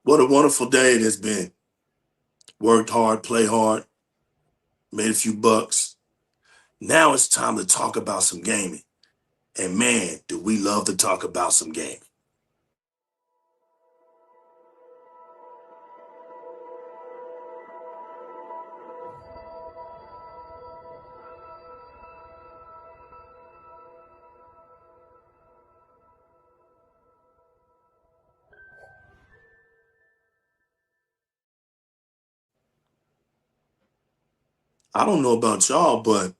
What a wonderful day it has been. Worked hard, play hard, made a few bucks. Now it's time to talk about some gaming. And man, do we love to talk about some gaming. I don't know about y'all, but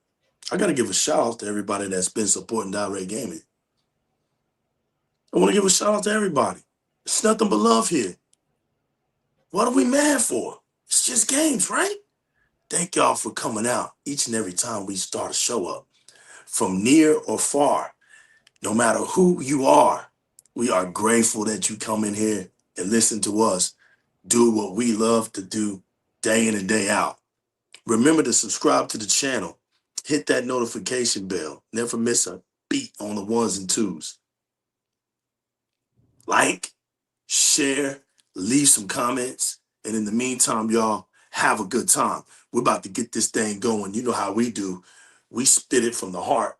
I got to give a shout out to everybody that's been supporting Di-RRec Gaming. I want to give a shout out to everybody. It's nothing but love here. What are we mad for? It's just games, right? Thank y'all for coming out each and every time we start a show up. From near or far, no matter who you are, we are grateful that you come in here and listen to us do what we love to do day in and day out. Remember to subscribe to the channel. Hit that notification bell. Never miss a beat on the ones and twos. Like, share, leave some comments. And in the meantime, y'all, have a good time. We're about to get this thing going. You know how we do. We spit it from the heart.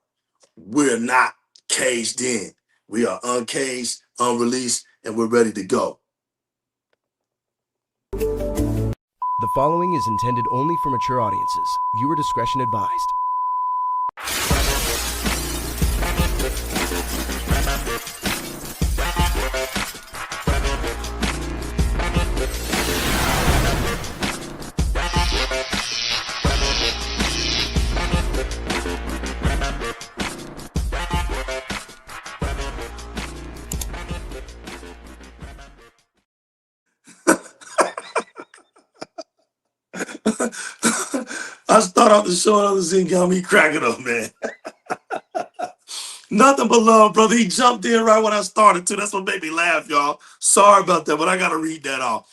We're not caged in. We are uncaged, unreleased, and we're ready to go. The following is intended only for mature audiences. Viewer discretion advised. I start off the show and other thing got me cracking up, man. Nothing but love, brother. He jumped in right when I started too. That's what made me laugh, y'all. Sorry about that, but I gotta read that off.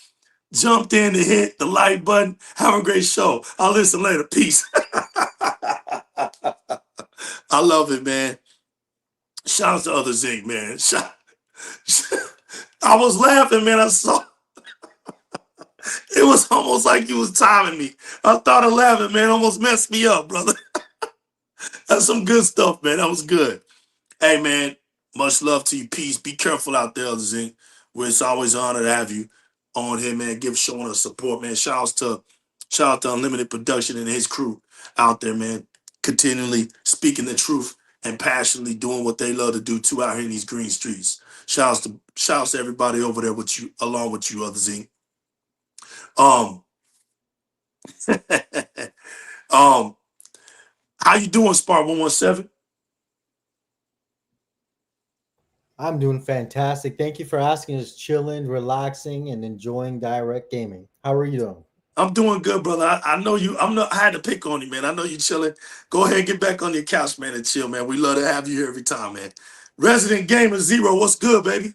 Jumped in to hit the like button. Have a great show. I'll listen later. Peace. I love it, man. Shout out to other Zing, man. I was laughing, man. I saw it was almost like you was timing me. I started laughing, man. Almost messed me up, brother. That's some good stuff, man. That was good. Hey, man, much love to you. Peace. Be careful out there, Zing. Where it's always an honor to have you on here, man. Showing us support, man. Shout out to Unlimited Production and his crew out there, man. Continually speaking the truth and passionately doing what they love to do too out here in these green streets. Shouts to everybody over there with you, along with you, other Zing. Um, how you doing, Spark 117? I'm doing fantastic. Thank you for asking. Just chilling, relaxing, and enjoying DIRREC gaming. How are you doing? I'm doing good, brother. I know you. I had to pick on you, man. I know you chilling. Go ahead and get back on your couch, man, and chill, man. We love to have you here every time, man. Resident Gamer Zero, what's good, baby?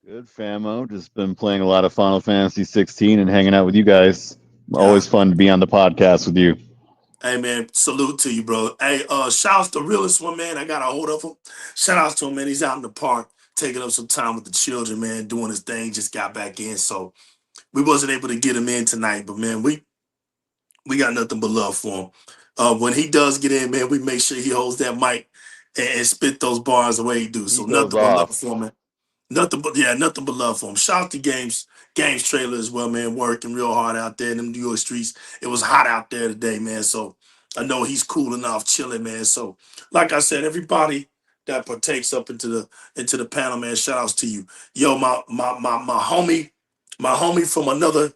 Good, famo. Just been playing a lot of Final Fantasy 16 and hanging out with you guys. Always fun to be on the podcast with you. Hey, man, salute to you, bro. Hey, shouts to realest one, man. I got a hold of him. Shout outs to him, man. He's out in the park, taking up some time with the children, man, doing his thing. Just got back in, so we wasn't able to get him in tonight, but man, we got nothing but love for him. When he does get in, man, we make sure he holds that mic and spit those bars the way he do. So nothing but love for him, man. Nothing but love for him. Shout out to Games Trailer as well, man. Working real hard out there in them New York streets. It was hot out there today, man. So I know he's cool enough, chilling, man. So, like I said, everybody that partakes up into the panel, man. Shout outs to you. Yo, my homie from another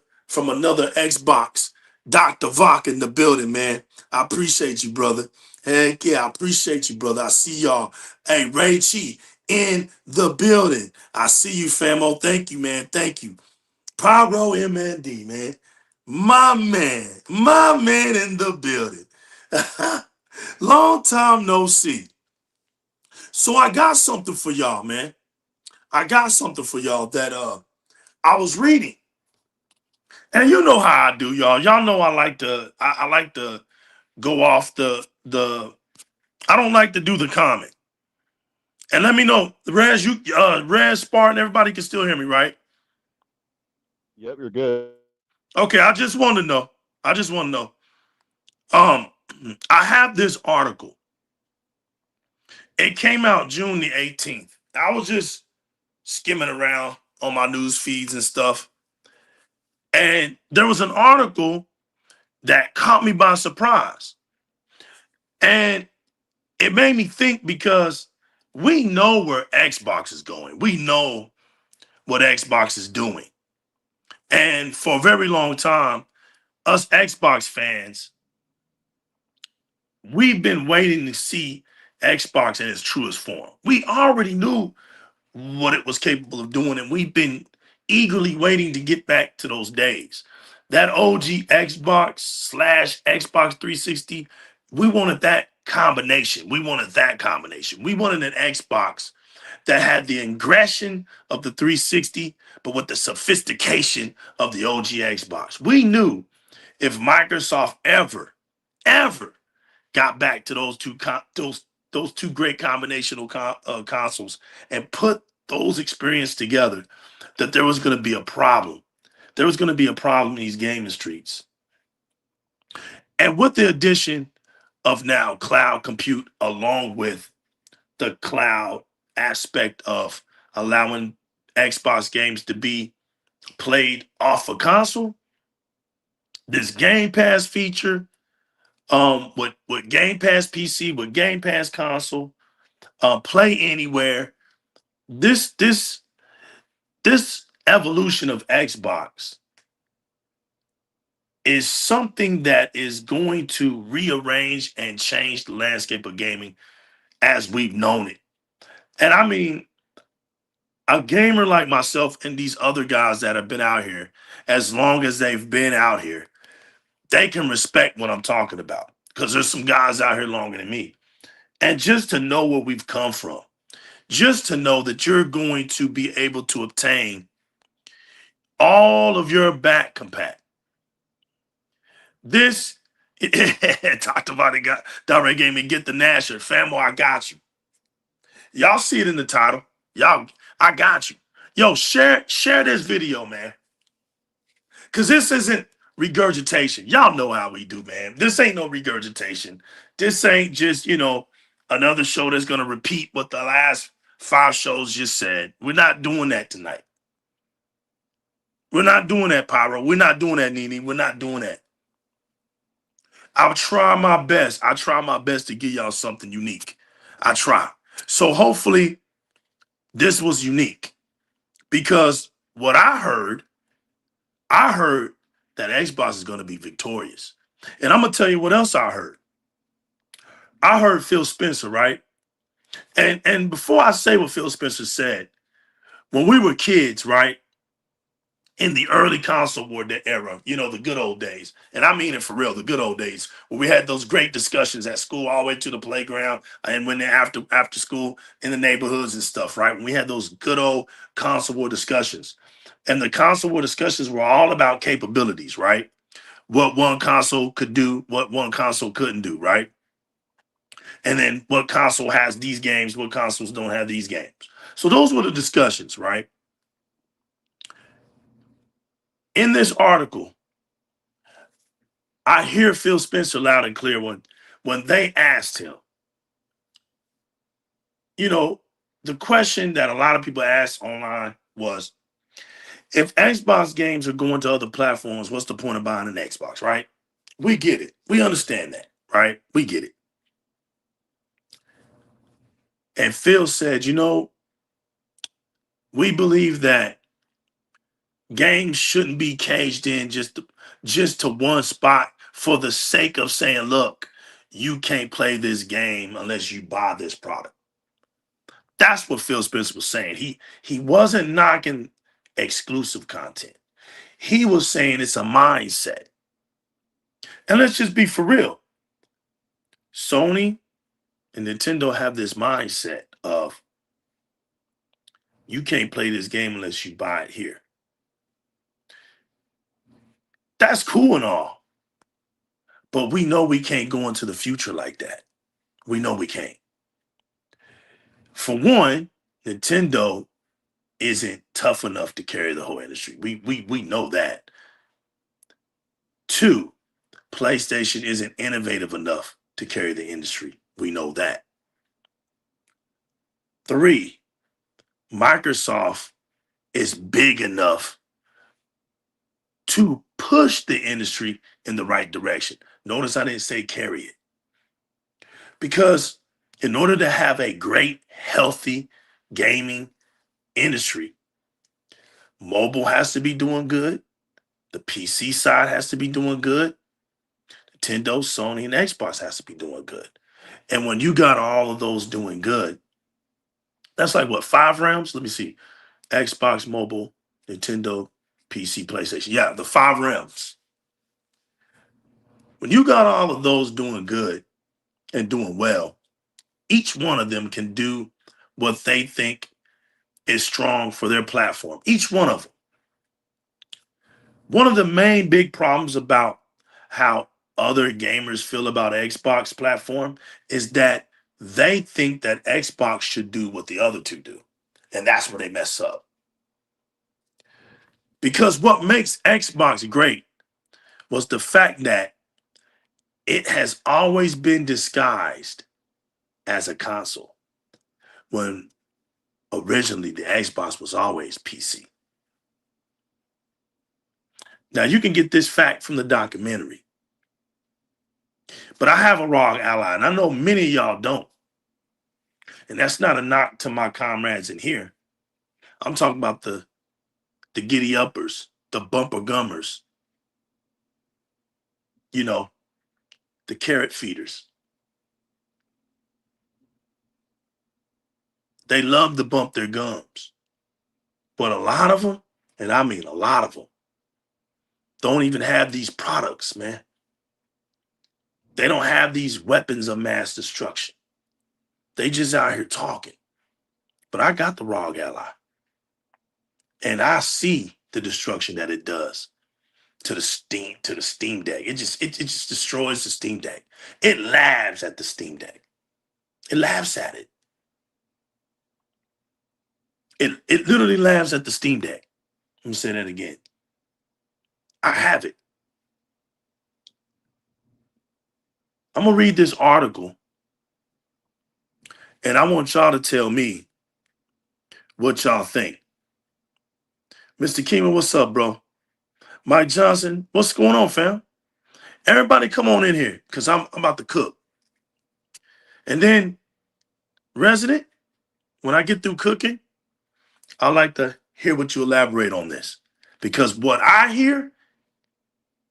Xbox, Dr. Vok in the building, man. I appreciate you, brother. Heck yeah, I appreciate you, brother. I see y'all. Hey, Ray Chi in the building. I see you, famo. Thank you, man. Thank you. Pyro MND, man. My man in the building. Long time no see. So I got something for y'all, man. I got something for y'all that I was reading. And you know how I do, y'all. Y'all know I like to go off the I don't like to do the comment. And let me know, Raz, Spartan, everybody can still hear me, right? Yep, you're good. Okay, I just want to know. I just want to know. I have this article. It came out June the 18th. I was just skimming around on my news feeds and stuff. And there was an article that caught me by surprise. And it made me think because we know where Xbox is going. We know what Xbox is doing. And for a very long time, us Xbox fans, we've been waiting to see Xbox in its truest form. We already knew what it was capable of doing, and we've been eagerly waiting to get back to those days. That OG Xbox slash Xbox 360, we wanted that combination. We wanted that combination. We wanted an Xbox that had the aggression of the 360, but with the sophistication of the OG Xbox. We knew if Microsoft ever got back to those two great combinational consoles and put those experiences together, that there was going to be a problem. There was going to be a problem in these gaming streets. And with the addition of now cloud compute, along with the cloud aspect of allowing Xbox games to be played off a console, this Game Pass feature, with Game Pass PC, with Game Pass console, play anywhere. This evolution of Xbox is something that is going to rearrange and change the landscape of gaming as we've known it. And I mean, a gamer like myself and these other guys that have been out here, as long as they've been out here, they can respect what I'm talking about, because there's some guys out here longer than me. And just to know where we've come from, just to know that you're going to be able to obtain all of your back compat. This talked about it, got Di-RRec Gaming, get the Nasher. Famo, I got you. Y'all see it in the title. Y'all, I got you. Yo, share this video, man. Cause this isn't regurgitation. Y'all know how we do, man. This ain't no regurgitation. This ain't just, another show that's gonna repeat what the last 5 shows just said. We're not doing that tonight. We're not doing that, Pyro. We're not doing that, Nene. We're not doing that. I'll try my best. I try my best to give y'all something unique. I try. So hopefully this was unique, because what I heard that Xbox is going to be victorious. And I'm going to tell you what else I heard. I heard Phil Spencer, right? And before I say what Phil Spencer said, when we were kids, right, in the early console war era, the good old days, and I mean it for real, the good old days, where we had those great discussions at school, all the way to the playground, and when they're after school in the neighborhoods and stuff, right? When we had those good old console war discussions, and the console war discussions were all about capabilities, right? What one console could do, what one console couldn't do, right? And then what console has these games, what consoles don't have these games. So those were the discussions, right? In this article, I hear Phil Spencer loud and clear when they asked him, the question that a lot of people asked online was, if Xbox games are going to other platforms, what's the point of buying an Xbox, right? We get it. We understand that, right? We get it. And Phil said, we believe that games shouldn't be caged in just to one spot for the sake of saying, look, you can't play this game unless you buy this product. That's what Phil Spencer was saying. He wasn't knocking exclusive content. He was saying it's a mindset. And let's just be for real. Sony and Nintendo have this mindset of, you can't play this game unless you buy it here. That's cool and all. But we know we can't go into the future like that. We know we can't. For one, Nintendo isn't tough enough to carry the whole industry. We know that. 2, PlayStation isn't innovative enough to carry the industry. We know that. 3, Microsoft is big enough to push the industry in the right direction. Notice I didn't say carry it. Because in order to have a great, healthy gaming industry, mobile has to be doing good. The PC side has to be doing good. Nintendo, Sony, and Xbox has to be doing good. And when you got all of those doing good, that's like what, 5 realms? Let me see. Xbox, mobile, Nintendo, PC, PlayStation. Yeah, the 5 realms. When you got all of those doing good and doing well, each one of them can do what they think is strong for their platform. Each one of them. One of the main big problems about how other gamers feel about Xbox platform is that they think that Xbox should do what the other two do. And that's where they mess up. Because what makes Xbox great was the fact that it has always been disguised as a console, when originally the Xbox was always PC. Now you can get this fact from the documentary, but I have a ROG Ally, and I know many of y'all don't. And that's not a knock to my comrades in here. I'm talking about the giddy uppers, the bumper gummers, you know, the carrot feeders. They love to bump their gums. But a lot of them, and I mean a lot of them, don't even have these products, man. They don't have these weapons of mass destruction. They just out here talking. But I got the ROG Ally. And I see the destruction that it does to the Steam Deck. It just destroys the Steam Deck. It laughs at the Steam Deck. It laughs at it. It literally laughs at the Steam Deck. Let me say that again. I have it. I'm gonna read this article, and I want y'all to tell me what y'all think. Mr. Keeman, what's up, bro? Mike Johnson, what's going on, fam? Everybody come on in here, because I'm about to cook. And then, Resident, when I get through cooking, I like to hear what you elaborate on this. Because what I hear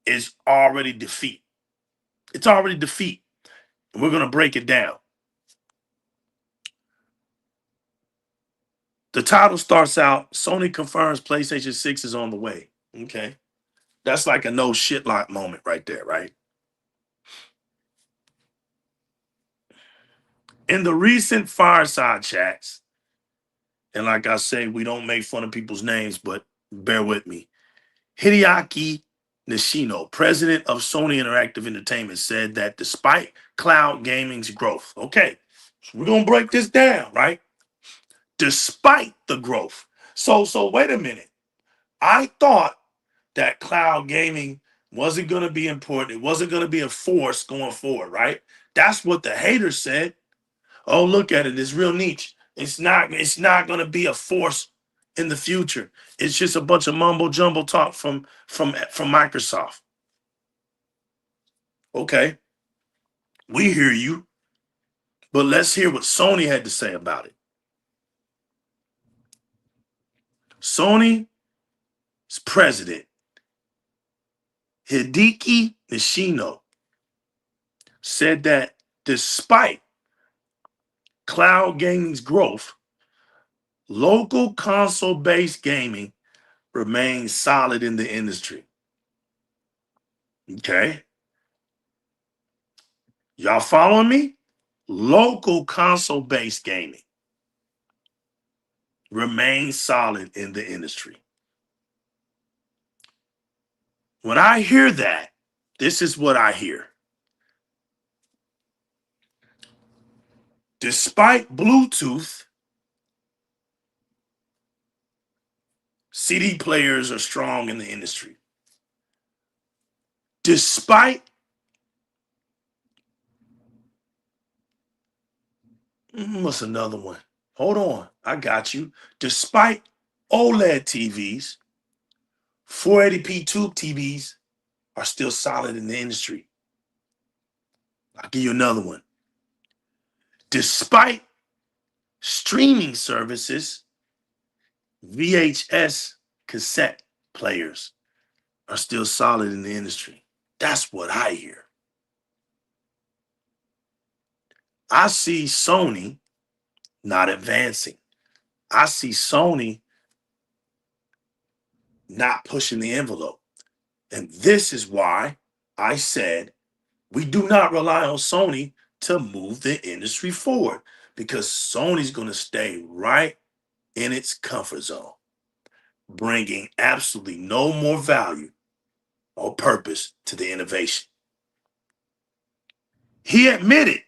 is already defeat. It's already defeat. And we're going to break it down. The title starts out, Sony confirms PlayStation 6 is on the way. Okay. That's like a no shit lock moment right there, right? In the recent fireside chats, and like I say, we don't make fun of people's names, but bear with me. Hideaki Nishino, president of Sony Interactive Entertainment, said that despite cloud gaming's growth, okay, so we're going to break this down, right? Despite the growth. So wait a minute. I thought that cloud gaming wasn't going to be important. It wasn't going to be a force going forward, right? That's what the haters said. Oh, look at it. It's real niche. It's not going to be a force in the future. It's just a bunch of mumbo jumbo talk from Microsoft. Okay. We hear you. But let's hear what Sony had to say about it. Sony's president, Hideki Nishino, said that despite cloud gaming's growth, local console-based gaming remains solid in the industry. Okay. Y'all following me? Local console-based gaming remains solid in the industry. When I hear that, this is what I hear. Despite Bluetooth CD players are strong in the industry. Despite what's another one? Hold on, I got you. Despite OLED TVs, 480p tube TVs are still solid in the industry. I'll give you another one. Despite streaming services, VHS cassette players are still solid in the industry. That's what I hear. I see Sony not advancing. I see Sony not pushing the envelope. And this is why I said we do not rely on Sony to move the industry forward, because Sony's going to stay right in its comfort zone, bringing absolutely no more value or purpose to the innovation. He admitted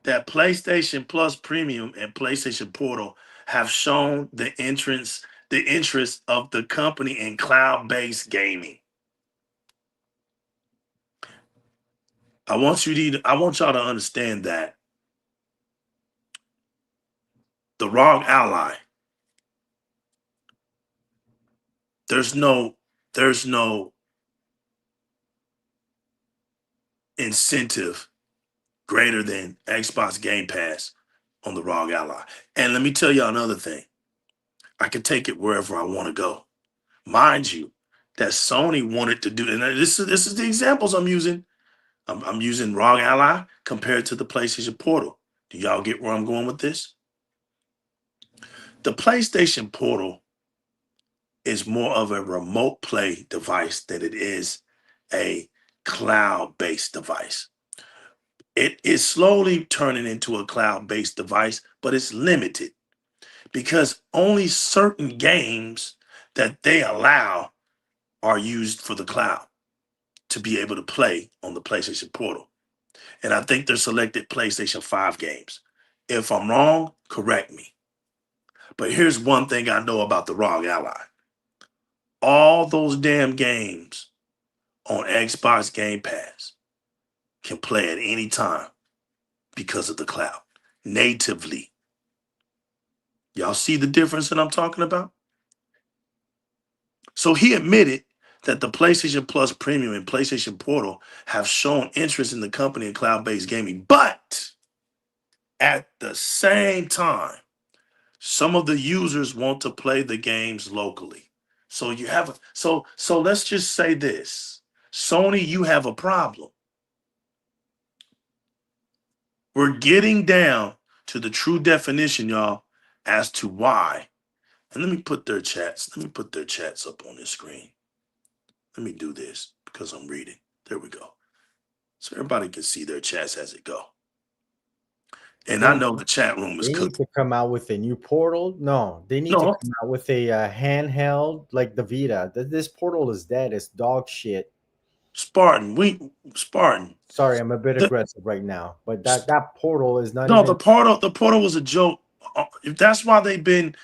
that PlayStation Plus Premium and PlayStation Portal have shown the interest of the company in cloud-based gaming. I want y'all to understand that the ROG Ally, there's no incentive greater than Xbox Game Pass on the ROG Ally. And let me tell y'all another thing. I can take it wherever I want to go. Mind you, that Sony wanted to do, and this is the examples I'm using. I'm using ROG Ally compared to the PlayStation Portal. Do y'all get where I'm going with this? The PlayStation Portal is more of a remote play device than it is a cloud-based device. It is slowly turning into a cloud-based device, but it's limited because only certain games that they allow are used for the cloud to be able to play on the PlayStation Portal. And I think they're selected PlayStation 5 games. If I'm wrong, correct me. But here's one thing I know about the ROG Ally. All those damn games on Xbox Game Pass can play at any time because of the cloud, natively. Y'all see the difference that I'm talking about? So he admitted that the PlayStation Plus Premium and PlayStation Portal have shown interest in the company in cloud-based gaming, but at the same time, some of the users want to play the games locally. So you have so let's just say this. Sony, you have a problem. We're getting down to the true definition, y'all, as to why. And let me put their chats. Let me put their chats up on this screen. Let me do this because I'm reading. There we go. So everybody can see their chats as it go. And I know the chat room is They need cooking. to come out with a new Portal. No, they need to No, come out with a handheld like the Vita. This Portal is dead. It's dog shit. Spartan. Sorry, I'm a bit The, aggressive right now, but that Portal is not no, even. the portal was a joke. That's why they've been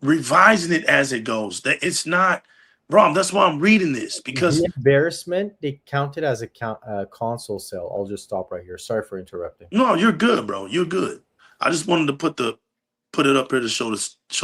revising it as it goes. That it's not wrong. That's why I'm reading this The because embarrassment, they count it as a console sale. I'll just stop right here. Sorry for interrupting. no, you're good, bro. You're good. I just wanted to put it up here to show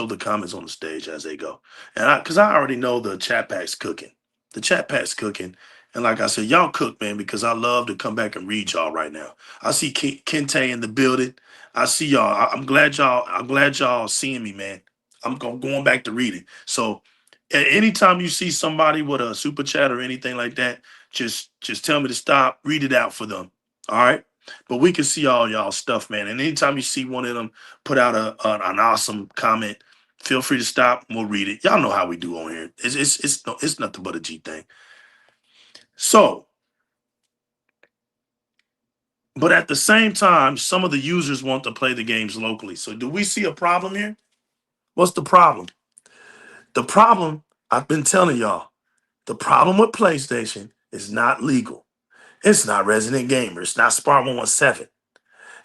the comments on the stage as they go, and because I already know the chat pack's cooking. The chat pack's cooking, and like I said, y'all cook, man, because I love to come back and read y'all right now. I see Kente in the building. I see y'all. I'm glad y'all. I'm glad y'all seeing me, man. I'm going back to reading. So, anytime you see somebody with a super chat or anything like that, just tell me to stop. Read it out for them. All right. But we can see all y'all stuff, man. And anytime you see one of them put out an awesome comment, feel free to stop and we'll read it. Y'all know how we do on here. It's nothing but a G thing. So, but at the same time, some of the users want to play the games locally. So do we see a problem here? What's the problem? The problem, I've been telling y'all, the problem with PlayStation is not legal. It's not Resident Gamer. It's not Spar 117.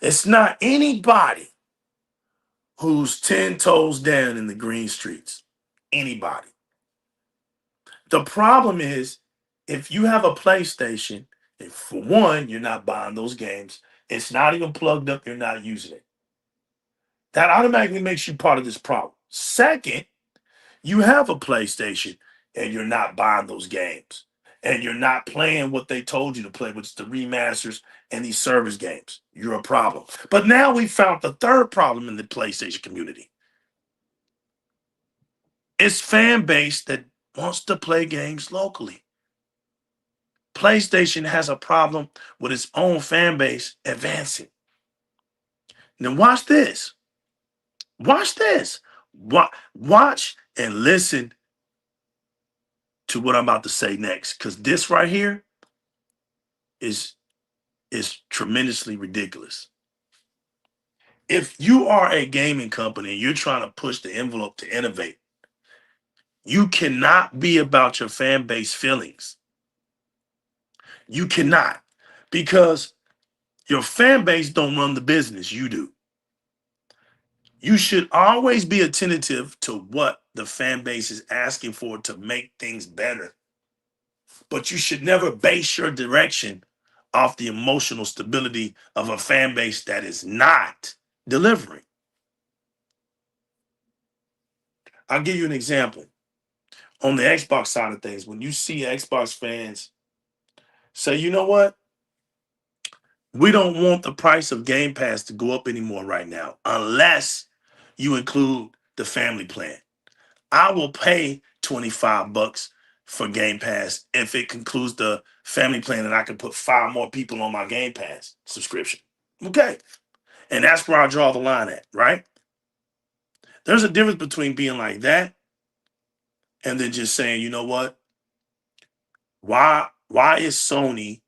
It's not anybody who's 10 toes down in the green streets. Anybody. The problem is, if you have a PlayStation, and for one, you're not buying those games, it's not even plugged up, you're not using it. That automatically makes you part of this problem. Second, you have a PlayStation and you're not buying those games. And you're not playing what they told you to play, which is the remasters and these service games. You're a problem. But now we found the third problem in the PlayStation community. It's fan base that wants to play games locally. PlayStation has a problem with its own fan base advancing. Now watch this. Watch this. Watch and listen to what I'm about to say next, because this right here is tremendously ridiculous. If you are a gaming company and you're trying to push the envelope to innovate, you cannot be about your fan base feelings. You cannot, because your fan base don't run the business, you do. You should always be attentive to what the fan base is asking for to make things better. But you should never base your direction off the emotional stability of a fan base that is not delivering. I'll give you an example. On the Xbox side of things, when you see Xbox fans say, you know what? We don't want the price of Game Pass to go up anymore right now, unless you include the family plan. I will pay $25 for Game Pass if it concludes the family plan and I can put 5 more people on my Game Pass subscription. Okay. And that's where I draw the line at, right? There's a difference between being like that and then just saying, you know what? Why is Sony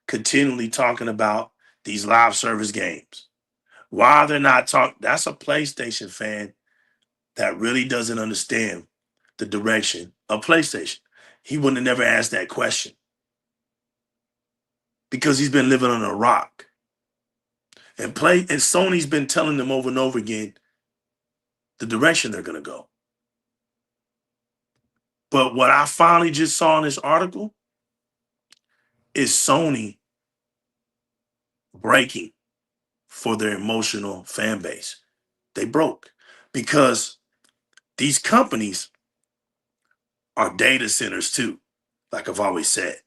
continually talking about these live service games? Why they're not talking? That's a PlayStation fan that really doesn't understand the direction of PlayStation. He wouldn't have never asked that question because he's been living on a rock. And Sony's been telling them over and over again the direction they're going to go. But what I finally just saw in this article is Sony breaking for their emotional fan base. They broke because these companies are data centers too, like I've always said.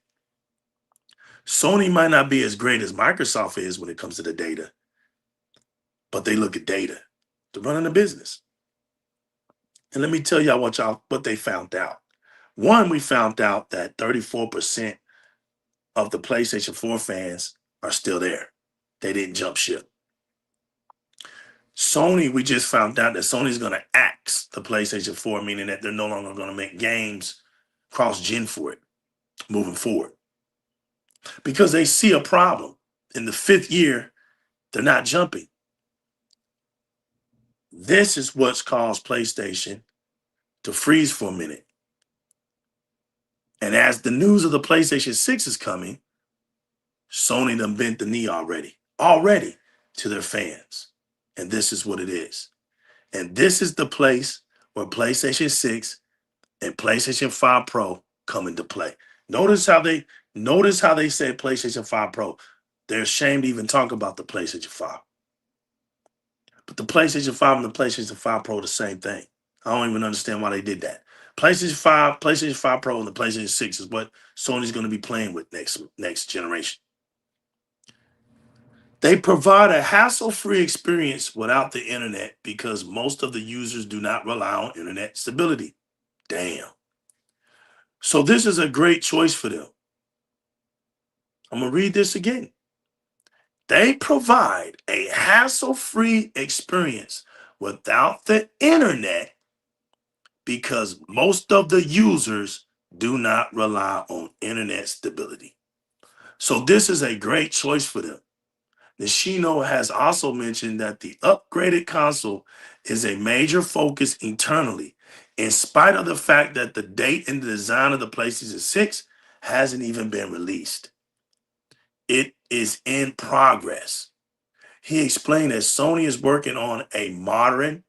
Sony might not be as great as Microsoft is when it comes to the data, but they look at data. They're running a business. And let me tell y'all what they found out. One, we found out that 34% of the PlayStation 4 fans are still there. They didn't jump ship. Sony, we just found out that Sony's going to axe the PlayStation 4, meaning that they're no longer going to make games cross-gen for it moving forward. Because they see a problem. In the 5th year, they're not jumping. This is what's caused PlayStation to freeze for a minute. And as the news of the PlayStation 6 is coming, Sony done bent the knee already to their fans. And this is what it is. And this is the place where PlayStation 6 and PlayStation 5 Pro come into play. Notice how they say PlayStation 5 Pro. They're ashamed to even talk about the PlayStation 5. But the PlayStation 5 and the PlayStation 5 Pro are the same thing. I don't even understand why they did that. PlayStation 5 Pro, and the PlayStation 6 is what Sony's going to be playing with next generation. They provide a hassle-free experience without the internet because most of the users do not rely on internet stability. Damn. So this is a great choice for them. I'm going to read this again. They provide a hassle-free experience without the internet because most of the users do not rely on internet stability. So this is a great choice for them. Nishino has also mentioned that the upgraded console is a major focus internally, in spite of the fact that the date and the design of the PlayStation 6 hasn't even been released. It is in progress. He explained that Sony is working on a modern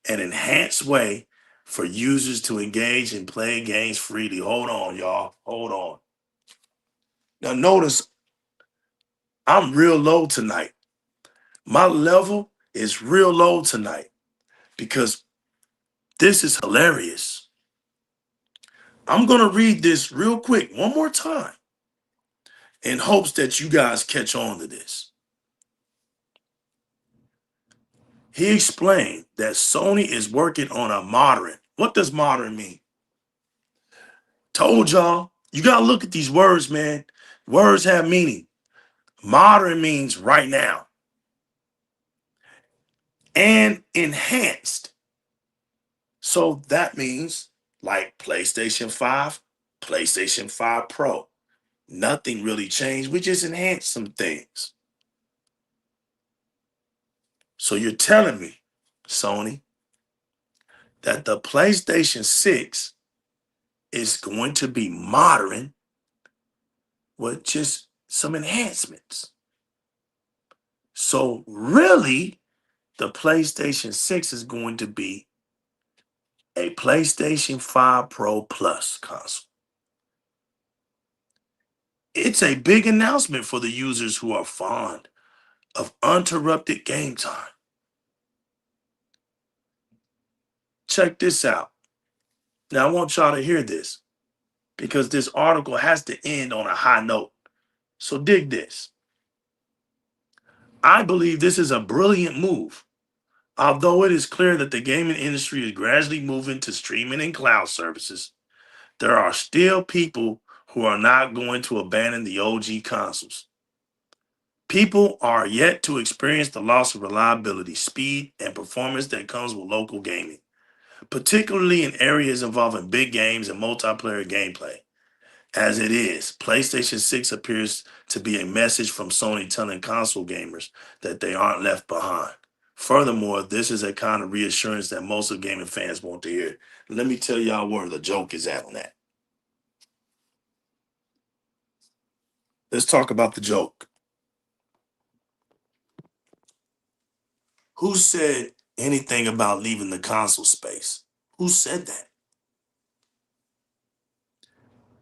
and enhanced way for users to engage and play games freely. Hold on, y'all. Hold on. Now notice I'm real low tonight. My level is real low tonight because this is hilarious. I'm going to read this real quick one more time in hopes that you guys catch on to this. He explained that Sony is working on a modern. What does modern mean? Told y'all, you got to look at these words, man. Words have meaning. Modern means right now. And enhanced. So that means like PlayStation 5, PlayStation 5 Pro. Nothing really changed. We just enhanced some things. So you're telling me, Sony, that the PlayStation 6 is going to be modern with just some enhancements. So really, the PlayStation 6 is going to be a PlayStation 5 Pro Plus console. It's a big announcement for the users who are fond of uninterrupted game time. Check this out. Now, I want y'all to hear this because this article has to end on a high note. So dig this. I believe this is a brilliant move. Although it is clear that the gaming industry is gradually moving to streaming and cloud services, there are still people who are not going to abandon the OG consoles. People are yet to experience the loss of reliability, speed, and performance that comes with local gaming, particularly in areas involving big games and multiplayer gameplay. As it is, PlayStation 6 appears to be a message from Sony telling console gamers that they aren't left behind. Furthermore, this is a kind of reassurance that most of gaming fans want to hear. Let me tell y'all where the joke is at on that. Let's talk about the joke. Who said anything about leaving the console space? Who said that?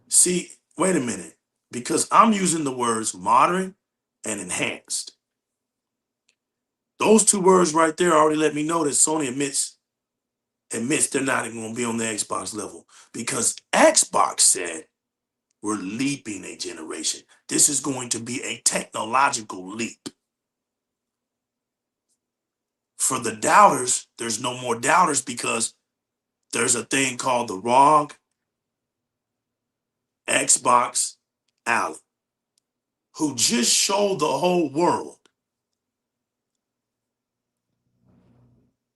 See, wait a minute. Because I'm using the words modern and enhanced. Those two words right there already let me know that Sony admits they're not even going to be on the Xbox level. Because Xbox said we're leaping a generation. This is going to be a technological leap. For the doubters, there's no more doubters because there's a thing called the ROG Xbox Alley, who just showed the whole world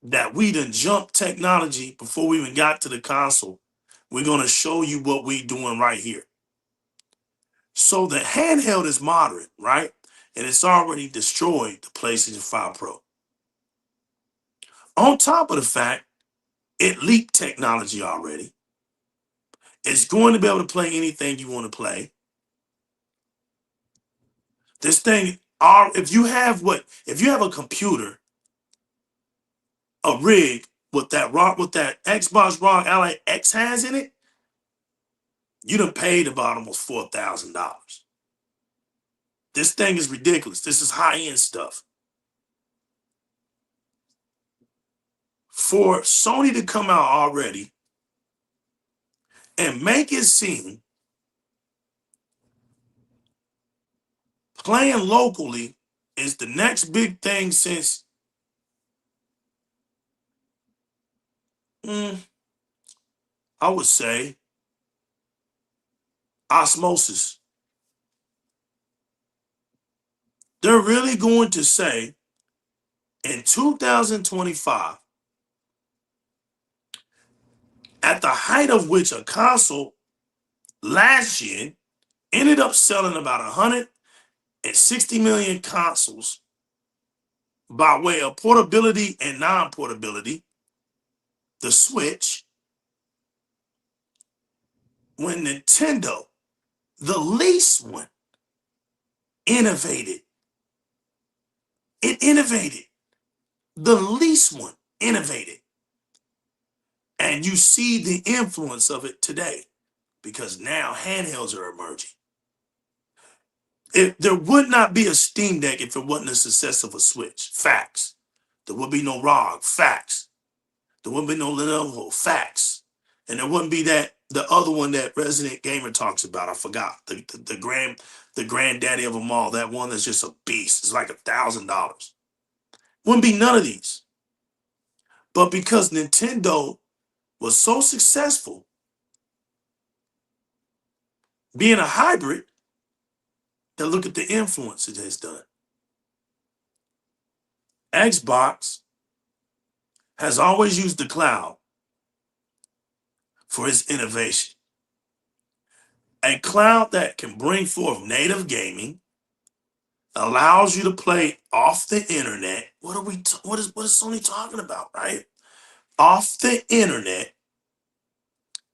that we done jumped technology before we even got to the console. We're going to show you what we're doing right here. So the handheld is moderate, right? And it's already destroyed the PlayStation 5 Pro. On top of the fact, it leaked technology already. It's going to be able to play anything you want to play. This thing, if you have a computer, a rig with that Xbox ROG Ally X has in it, you done paid about almost $4,000. This thing is ridiculous. This is high-end stuff. For Sony to come out already and make it seem playing locally is the next big thing since I would say osmosis. They're really going to say in 2025, at the height of which a console last year ended up selling about 160 million consoles by way of portability and non-portability, the Switch, when Nintendo, the least one, innovated It innovated. The least one innovated. And you see the influence of it today because now handhelds are emerging. There would not be a Steam Deck if it wasn't a success of a Switch. Facts. There would be no ROG. Facts. There wouldn't be no Lenovo. Facts. And there wouldn't be the other one that Resident Gamer talks about. I forgot. The granddaddy of them all. That one that's just a beast. It's like $1,000. Wouldn't be none of these. But because Nintendo was so successful being a hybrid, then look at the influence it has done. Xbox has always used the cloud for its innovation. A cloud that can bring forth native gaming, allows you to play off the internet. What is Sony talking about, right? Off the internet,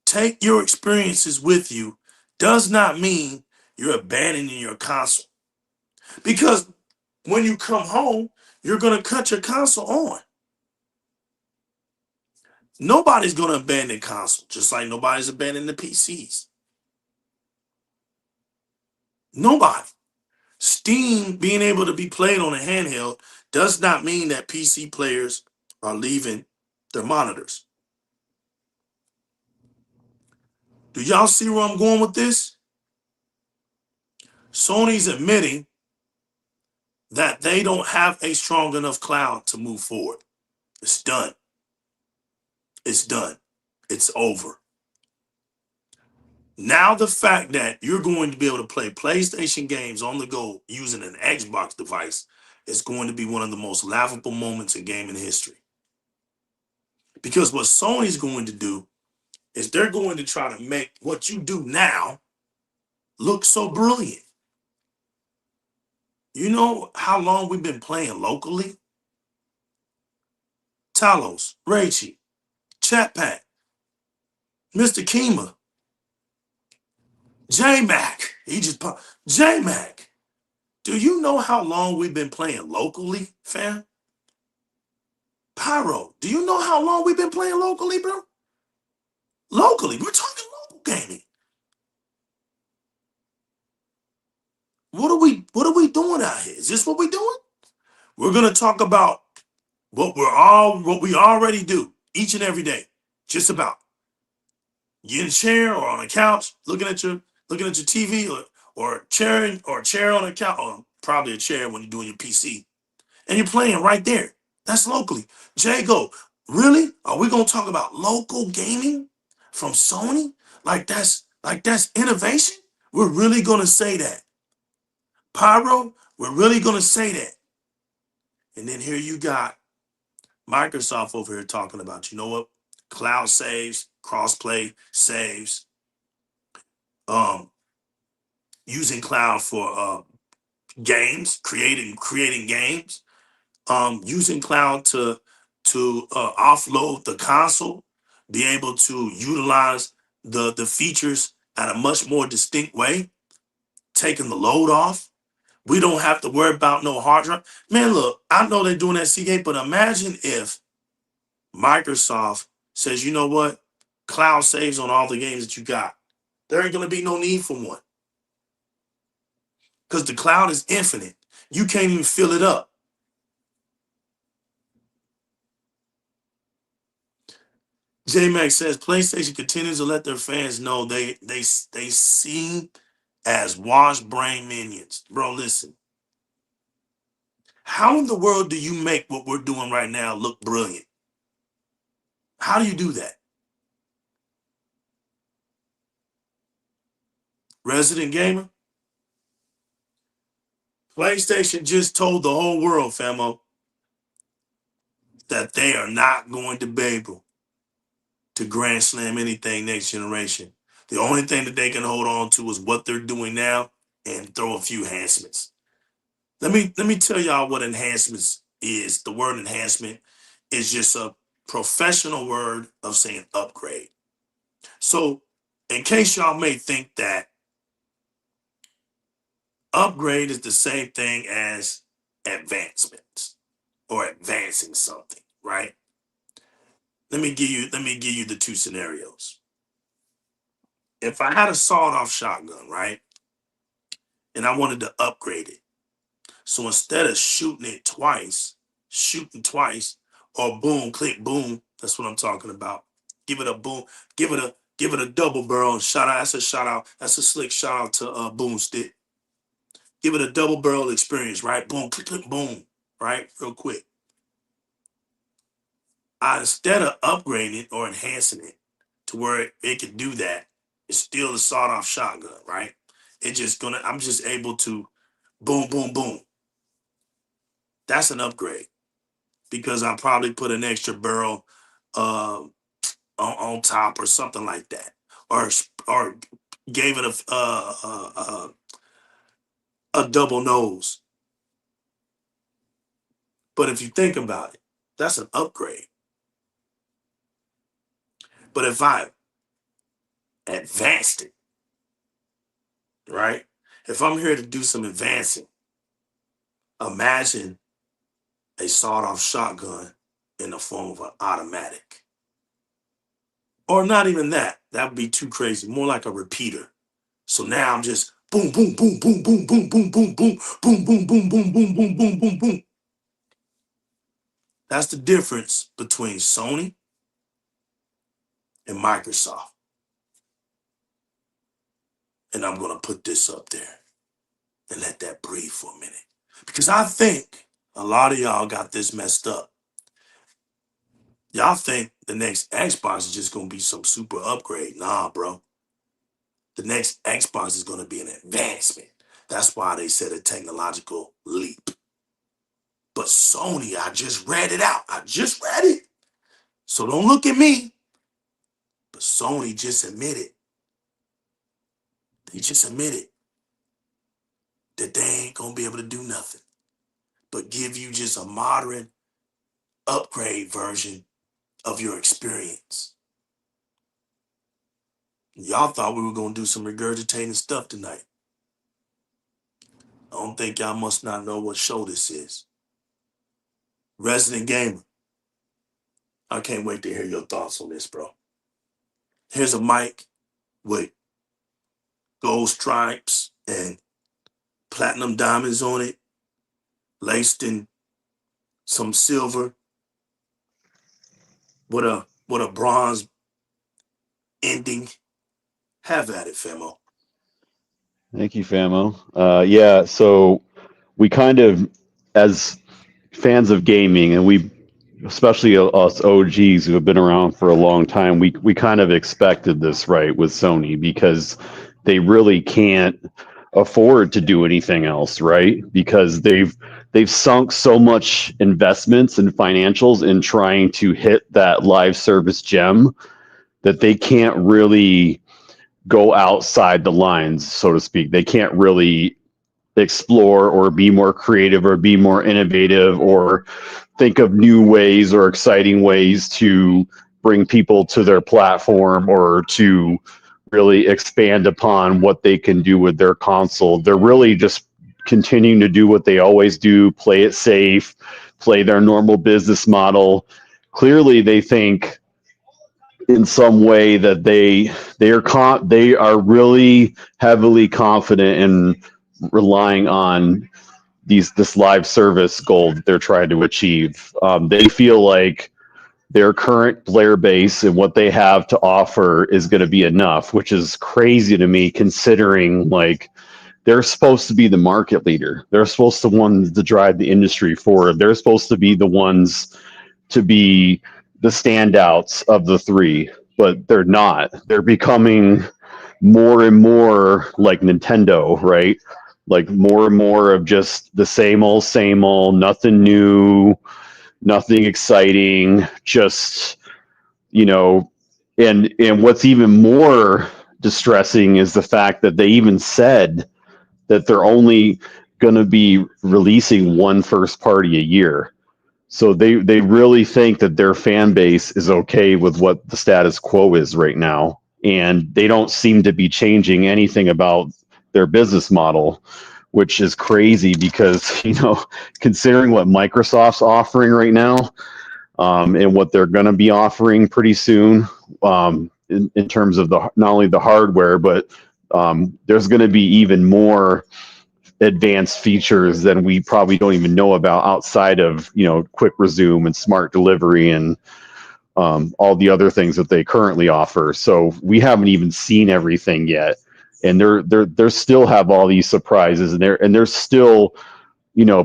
take your experiences with you, does not mean you're abandoning your console. Because when you come home, you're going to cut your console on. Nobody's going to abandon console, just like nobody's abandoning the PCs. Nobody. Steam being able to be played on a handheld does not mean that PC players are leaving their monitors. Do y'all see where I'm going with this? Sony's admitting that they don't have a strong enough cloud to move forward. It's done. It's done. It's over. Now the fact that you're going to be able to play PlayStation games on the go using an Xbox device is going to be one of the most laughable moments in gaming history. Because what Sony's going to do is they're going to try to make what you do now look so brilliant. You know how long we've been playing locally? Talos, Raichi, Chat Pack, Mr. Kima, J-Mac. J-Mac. Do you know how long we've been playing locally, fam? Pyro, do you know how long we've been playing locally, bro? Locally, we're talking local gaming. What are we doing out here? Is this what we're doing? We're gonna talk about what we already do each and every day. Just about. You in a chair or on a couch, looking at your TV or a chair on a couch, or probably a chair when you're doing your PC. And you're playing right there. That's locally. Jago, really? Are we gonna talk about local gaming from Sony? Like that's innovation? We're really gonna say that. Pyro, we're really gonna say that. And then here you got Microsoft over here talking about, you know what? Cloud saves, crossplay saves, using cloud for games, creating games, using cloud to offload the console, be able to utilize the features at a much more distinct way, taking the load off. We don't have to worry about no hard drive. Man, look, I know they're doing that Seagate, but imagine if Microsoft says, you know what? Cloud saves on all the games that you got. There ain't going to be no need for one. Because the cloud is infinite. You can't even fill it up. J-Max says PlayStation continues to let their fans know they seem as washed brain minions. Bro, listen. How in the world do you make what we're doing right now look brilliant? How do you do that? Resident Gamer? PlayStation just told the whole world, famo, that they are not going to be able to grand slam anything next generation. The only thing that they can hold on to is what they're doing now and throw a few enhancements. Let me tell y'all what enhancements is. The word enhancement is just a professional word of saying upgrade. So in case y'all may think that upgrade is the same thing as advancements or advancing something, right? Let me give you the two scenarios. If I had a sawed-off shotgun, right, and I wanted to upgrade it, so instead of shooting twice, or boom, click, boom, that's what I'm talking about. Give it a boom, give it a double barrel. Shout out, that's a shout out, that's a slick shout out to Boomstick. Give it a double barrel experience, right? Boom, click, click, boom, right? Real quick. Instead of upgrading it or enhancing it to where it can do that, it's still a sawed-off shotgun, right? I'm just able to boom, boom, boom. That's an upgrade because I probably put an extra barrel on top or something like that, or gave it a double nose. But if you think about it, that's an upgrade. But if I advanced it, right? If I'm here to do some advancing, imagine a sawed-off shotgun in the form of an automatic. Or not even that. That would be too crazy. More like a repeater. So now I'm just boom, boom, boom, boom, boom, boom, boom, boom, boom, boom, boom, boom, boom, boom, boom, boom, boom, boom. That's the difference between Sony and Microsoft. And I'm going to put this up there and let that breathe for a minute. Because I think a lot of y'all got this messed up. Y'all think the next Xbox is just going to be some super upgrade. Nah, bro. The next Xbox is going to be an advancement. That's why they said a technological leap. But Sony, I just read it out. I just read it. So don't look at me. But Sony just admitted. They just admitted that they ain't going to be able to do nothing but give you just a modern upgrade version of your experience. Y'all thought we were going to do some regurgitating stuff tonight. I don't think y'all must not know what show this is. Resident Gamer. I can't wait to hear your thoughts on this, bro. Here's a mic with gold stripes and platinum diamonds on it, laced in some silver with a bronze ending. Have at it, Famo. Thank you, Famo. Yeah, so we kind of, as fans of gaming, and we, especially us OGs who have been around for a long time, we kind of expected this, right, with Sony, because they really can't afford to do anything else, right? Because they've sunk so much investments and financials in trying to hit that live service gem that they can't really go outside the lines, so to speak. They can't really explore or be more creative or be more innovative or think of new ways or exciting ways to bring people to their platform or to really expand upon what they can do with their console. They're really just continuing to do what they always do, play it safe, play their normal business model. Clearly, they think in some way that they are really heavily confident in relying on this live service goal that they're trying to achieve. They feel like their current player base and what they have to offer is going to be enough, which is crazy to me considering like they're supposed to be the market leader. They're supposed to ones to drive the industry forward. They're supposed to be the ones to be the standouts of the three, but they're not. They're becoming more and more like Nintendo, right? Like more and more of just the same old, nothing new, nothing exciting, just, you know, and what's even more distressing is the fact that they even said that they're only going to be releasing one first party a year. So they really think that their fan base is okay with what the status quo is right now. And they don't seem to be changing anything about their business model, which is crazy because, considering what Microsoft's offering right now, and what they're going to be offering pretty soon, in terms of not only the hardware, but there's going to be even more advanced features than we probably don't even know about outside of quick resume and smart delivery and all the other things that they currently offer. So we haven't even seen everything yet, and they're still have all these surprises, and they're still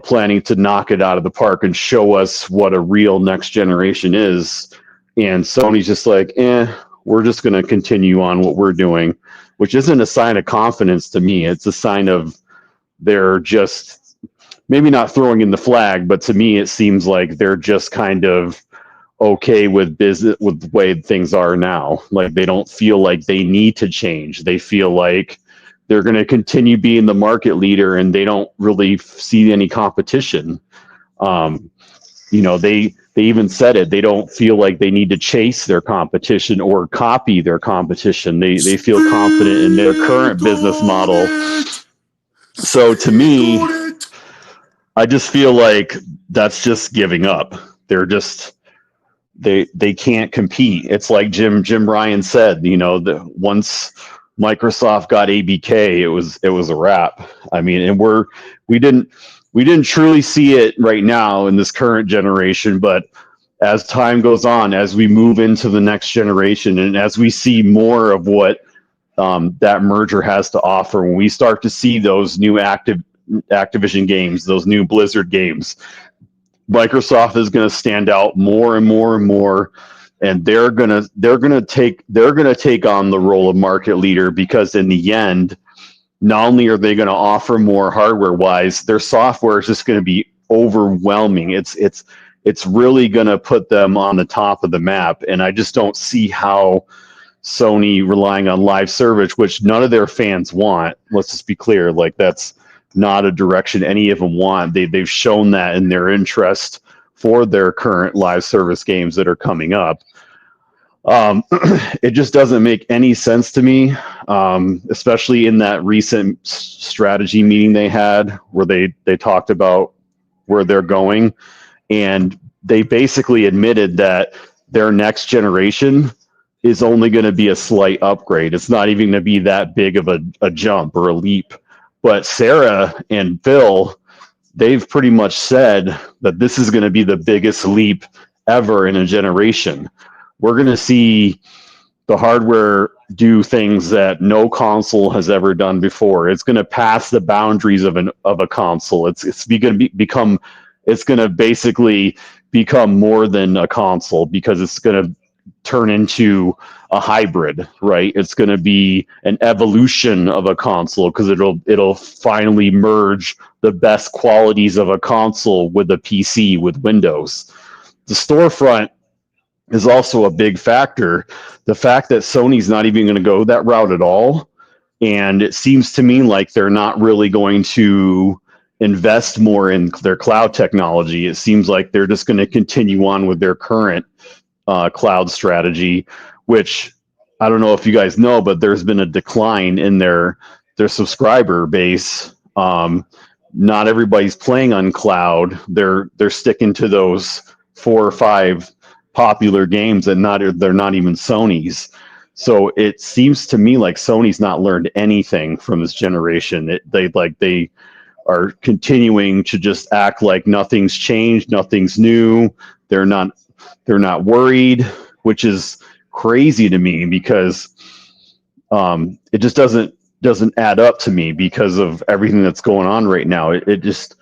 planning to knock it out of the park and show us what a real next generation is. And Sony's just like, we're just going to continue on what we're doing, which isn't a sign of confidence to me. It's a sign of they're just maybe not throwing in the flag, but to me, it seems like they're just kind of okay with business, with the way things are now. Like they don't feel like they need to change. They feel like they're going to continue being the market leader, and they don't really see any competition. They even said it. They don't feel like they need to chase their competition or copy their competition. They feel confident in their current business model. So to me, I just feel like that's just giving up. They're just they can't compete. It's like Jim Ryan said, that once Microsoft got ABK, it was a wrap. I mean, and we didn't truly see it right now in this current generation, but as time goes on, as we move into the next generation, and as we see more of what that merger has to offer, when we start to see those new Activision games, those new Blizzard games, Microsoft is going to stand out more and more and more, and they're gonna take on the role of market leader, because in the end, not only are they going to offer more hardware wise, their software is just going to be overwhelming. It's really going to put them on the top of the map, and I just don't see how Sony relying on live service, which none of their fans want. Let's just be clear, like that's not a direction any of them want. They've shown that in their interest for their current live service games that are coming up. It just doesn't make any sense to me, especially in that recent strategy meeting they had where they talked about where they're going, and they basically admitted that their next generation is only going to be a slight upgrade. It's not even going to be that big of a jump or a leap. But Sarah and Phil, they've pretty much said that this is going to be the biggest leap ever in a generation. We're going to see the hardware do things that no console has ever done before. It's going to pass the boundaries of a console. It's going to basically become more than a console, because it's going to turn into a hybrid, right? It's going to be an evolution of a console, because it'll finally merge the best qualities of a console with a PC with Windows. The storefront is also a big factor. The fact that Sony's not even going to go that route at all, and it seems to me like they're not really going to invest more in their cloud technology. It seems like they're just going to continue on with their current cloud strategy, which I don't know if you guys know, but there's been a decline in their subscriber base. Not everybody's playing on cloud. They're sticking to those 4 or 5 popular games, and they're not even Sony's. So it seems to me like Sony's not learned anything from this generation. They are continuing to just act like nothing's changed, nothing's new. They're not worried, which is crazy to me, because it just doesn't add up to me because of everything that's going on right now. It just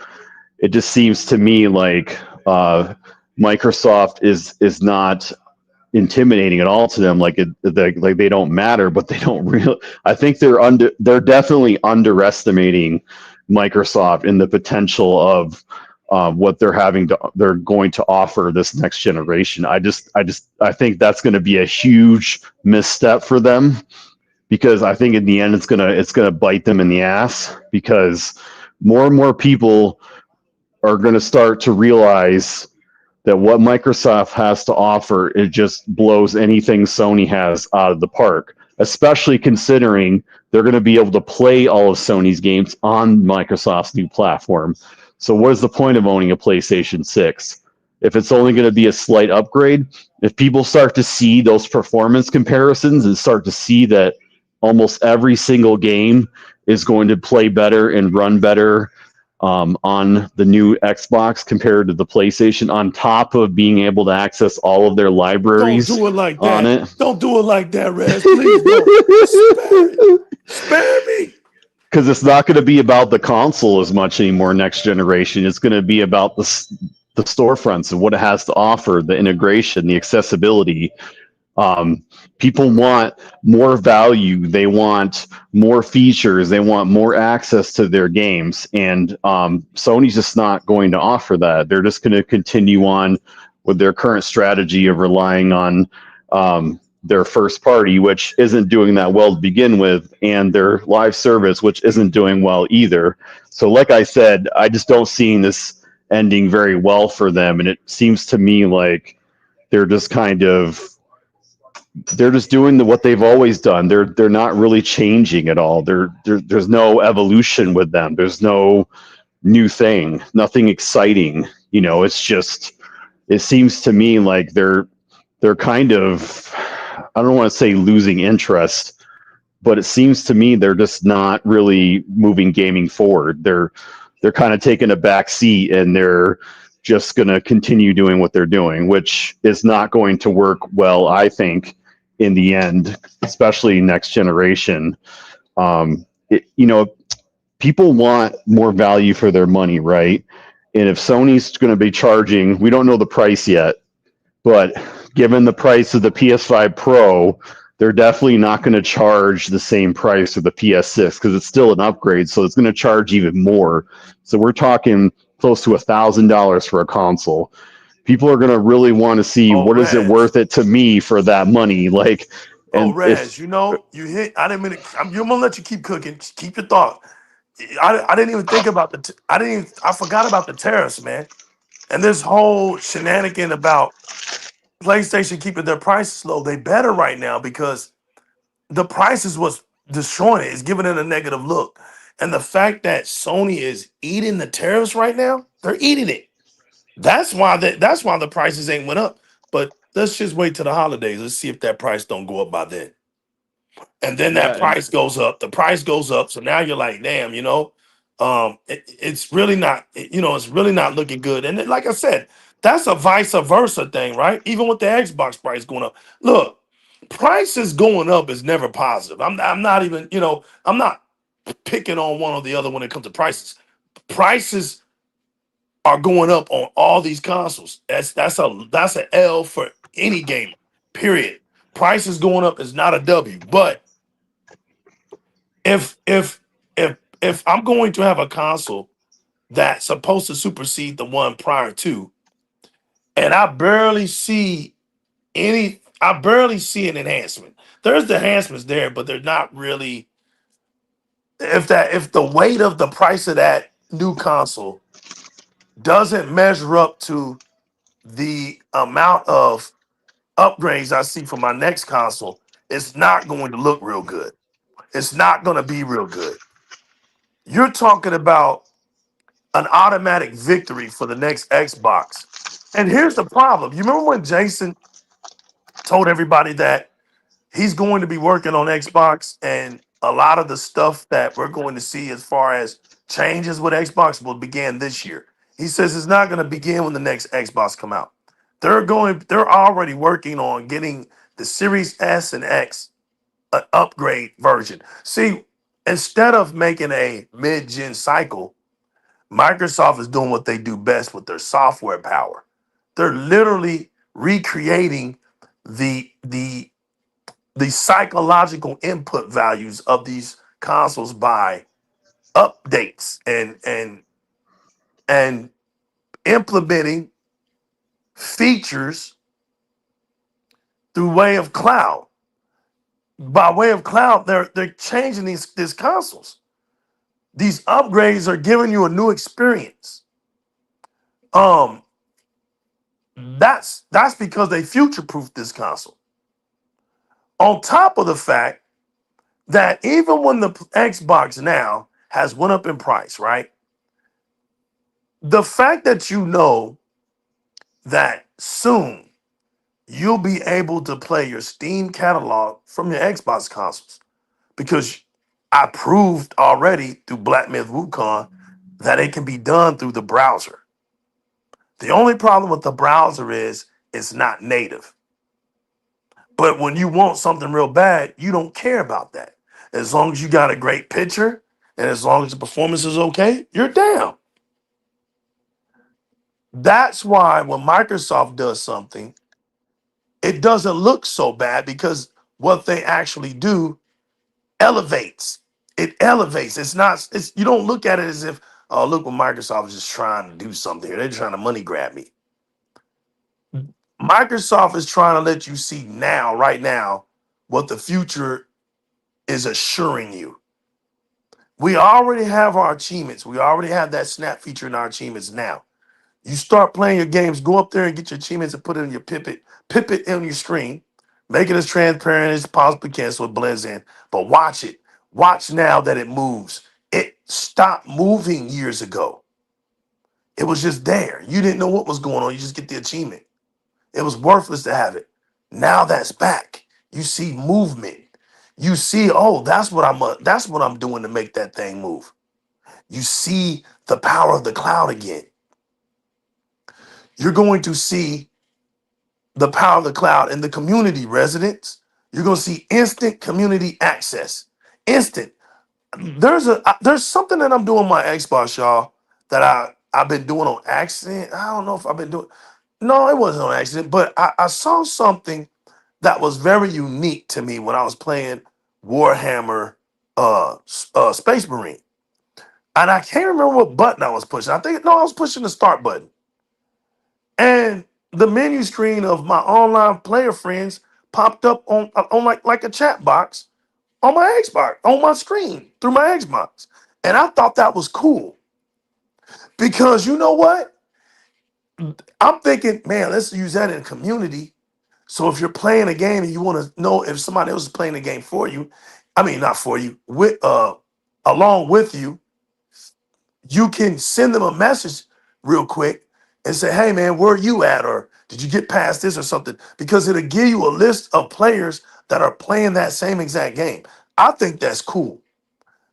seems to me like Microsoft is not intimidating at all to them. Like they don't matter, but they don't really. I think they're definitely underestimating Microsoft in the potential of what they're going to offer this next generation. I think that's going to be a huge misstep for them, because I think in the end it's gonna bite them in the ass, because more and more people are going to start to realize that what Microsoft has to offer, it just blows anything Sony has out of the park. especially considering they're going to be able to play all of Sony's games on Microsoft's new platform. So what is the point of owning a PlayStation 6? If it's only going to be a slight upgrade, if people start to see those performance comparisons and start to see that almost every single game is going to play better and run better on the new Xbox compared to the PlayStation, on top of being able to access all of their Don't libraries do it like on that. it. Don't do it like that, Rez. Please don't. Spare it. Spare me. Because it's not going to be about the console as much anymore next generation. It's going to be about the storefronts and what it has to offer, the integration, the accessibility. People want more value. They want more features. They want more access to their games. And Sony's just not going to offer that. They're just going to continue on with their current strategy of relying on their first party, which isn't doing that well to begin with, and their live service, which isn't doing well either. So like I said, I just don't see this ending very well for them. And it seems to me like they're just doing what they've always done. They're not really changing at all. There's no evolution with them. There's no new thing, nothing exciting. It's just, it seems to me like they're kind of, I don't want to say losing interest, but it seems to me they're just not really moving gaming forward. They're kind of taking a back seat, and they're just going to continue doing what they're doing, which is not going to work well, I think, in the end, especially next generation. People want more value for their money, right? And if Sony's going to be charging, we don't know the price yet, but given the price of the PS5 Pro, they're definitely not going to charge the same price for the PS6 because it's still an upgrade, so it's going to charge even more. So we're talking close to $1,000 for a console. People are going to really want to see what is it worth it to me for that money. Rez, you hit. I didn't mean to. I'm gonna let you keep cooking. Just keep your thought. I didn't even think about I forgot about the tariffs, man. And this whole shenanigan about PlayStation keeping their prices low. They better right now because the prices was destroying it. It's giving it a negative look. And the fact that Sony is eating the tariffs right now, they're eating it. That's why the prices ain't went up. But let's just wait till the holidays. Let's see if that price don't go up by then. And then that price goes up. The price goes up. So now you're like, damn, it's really not, it's really not looking good. And then, like I said, that's a vice versa thing, right? Even with the Xbox price going up. Look, prices going up is never positive. I'm not even, I'm not picking on one or the other when it comes to prices. Prices are going up on all these consoles. That's an L for any gamer. Period. Prices going up is not a W. But if I'm going to have a console that's supposed to supersede the one prior to, and I barely see an enhancement. There's the enhancements there, but they're not really. If the weight of the price of that new console doesn't measure up to the amount of upgrades I see for my next console, it's not going to look real good. It's not going to be real good. You're talking about an automatic victory for the next Xbox. And here's the problem. You remember when Jason told everybody that he's going to be working on Xbox, and a lot of the stuff that we're going to see as far as changes with Xbox will begin this year. He says it's not going to begin when the next Xbox come out. They're already working on getting the Series S and X an upgrade version. See, instead of making a mid-gen cycle, Microsoft is doing what they do best with their software power. They're literally recreating the psychological input values of these consoles by updates and implementing features through way of cloud. By way of cloud, they're changing these consoles. These upgrades are giving you a new experience. That's because they future-proofed this console. On top of the fact that even when the Xbox now has went up in price, right? The fact that you know that soon you'll be able to play your Steam catalog from your Xbox consoles, because I proved already through Black Myth Wukong that it can be done through the browser. The only problem with the browser is it's not native. But when you want something real bad, you don't care about that. As long as you got a great picture and as long as the performance is okay, you're down. That's why when Microsoft does something, it doesn't look so bad, because what they actually do elevates. It elevates. It's you don't look at it as if, oh, look what Microsoft is just trying to do something here. They're trying to money grab me. Microsoft is trying to let you see now, right now, what the future is assuring you. We already have our achievements. We already have that snap feature in our achievements now. You start playing your games, go up there and get your achievements and put it in your pip it on your screen, make it as transparent as possibly can so it blends in. But watch it. Watch now that it moves. It stopped moving years ago. It was just there. You didn't know what was going on. You just get the achievement. It was worthless to have it. Now that's back. You see movement. You see, oh, that's what I'm doing to make that thing move. You see the power of the cloud again. You're going to see the power of the cloud in the community residents. You're going to see instant community access. Instant. There's something that I'm doing on my Xbox, y'all, that I've been doing on accident. I don't know if I've been doing. No, it wasn't on accident, but I saw something that was very unique to me when I was playing Warhammer Space Marine. And I can't remember what button I was pushing. I was pushing the start button. And the menu screen of my online player friends popped up on like a chat box on my Xbox, on my screen through my Xbox. And I thought that was cool. Because you know what? I'm thinking, man, let's use that in community. So if you're playing a game and you want to know if somebody else is playing the game for you, I mean, not for you, with along with you, you can send them a message real quick and say, hey man, where are you at? Or did you get past this or something? Because it'll give you a list of players that are playing that same exact game. I think that's cool.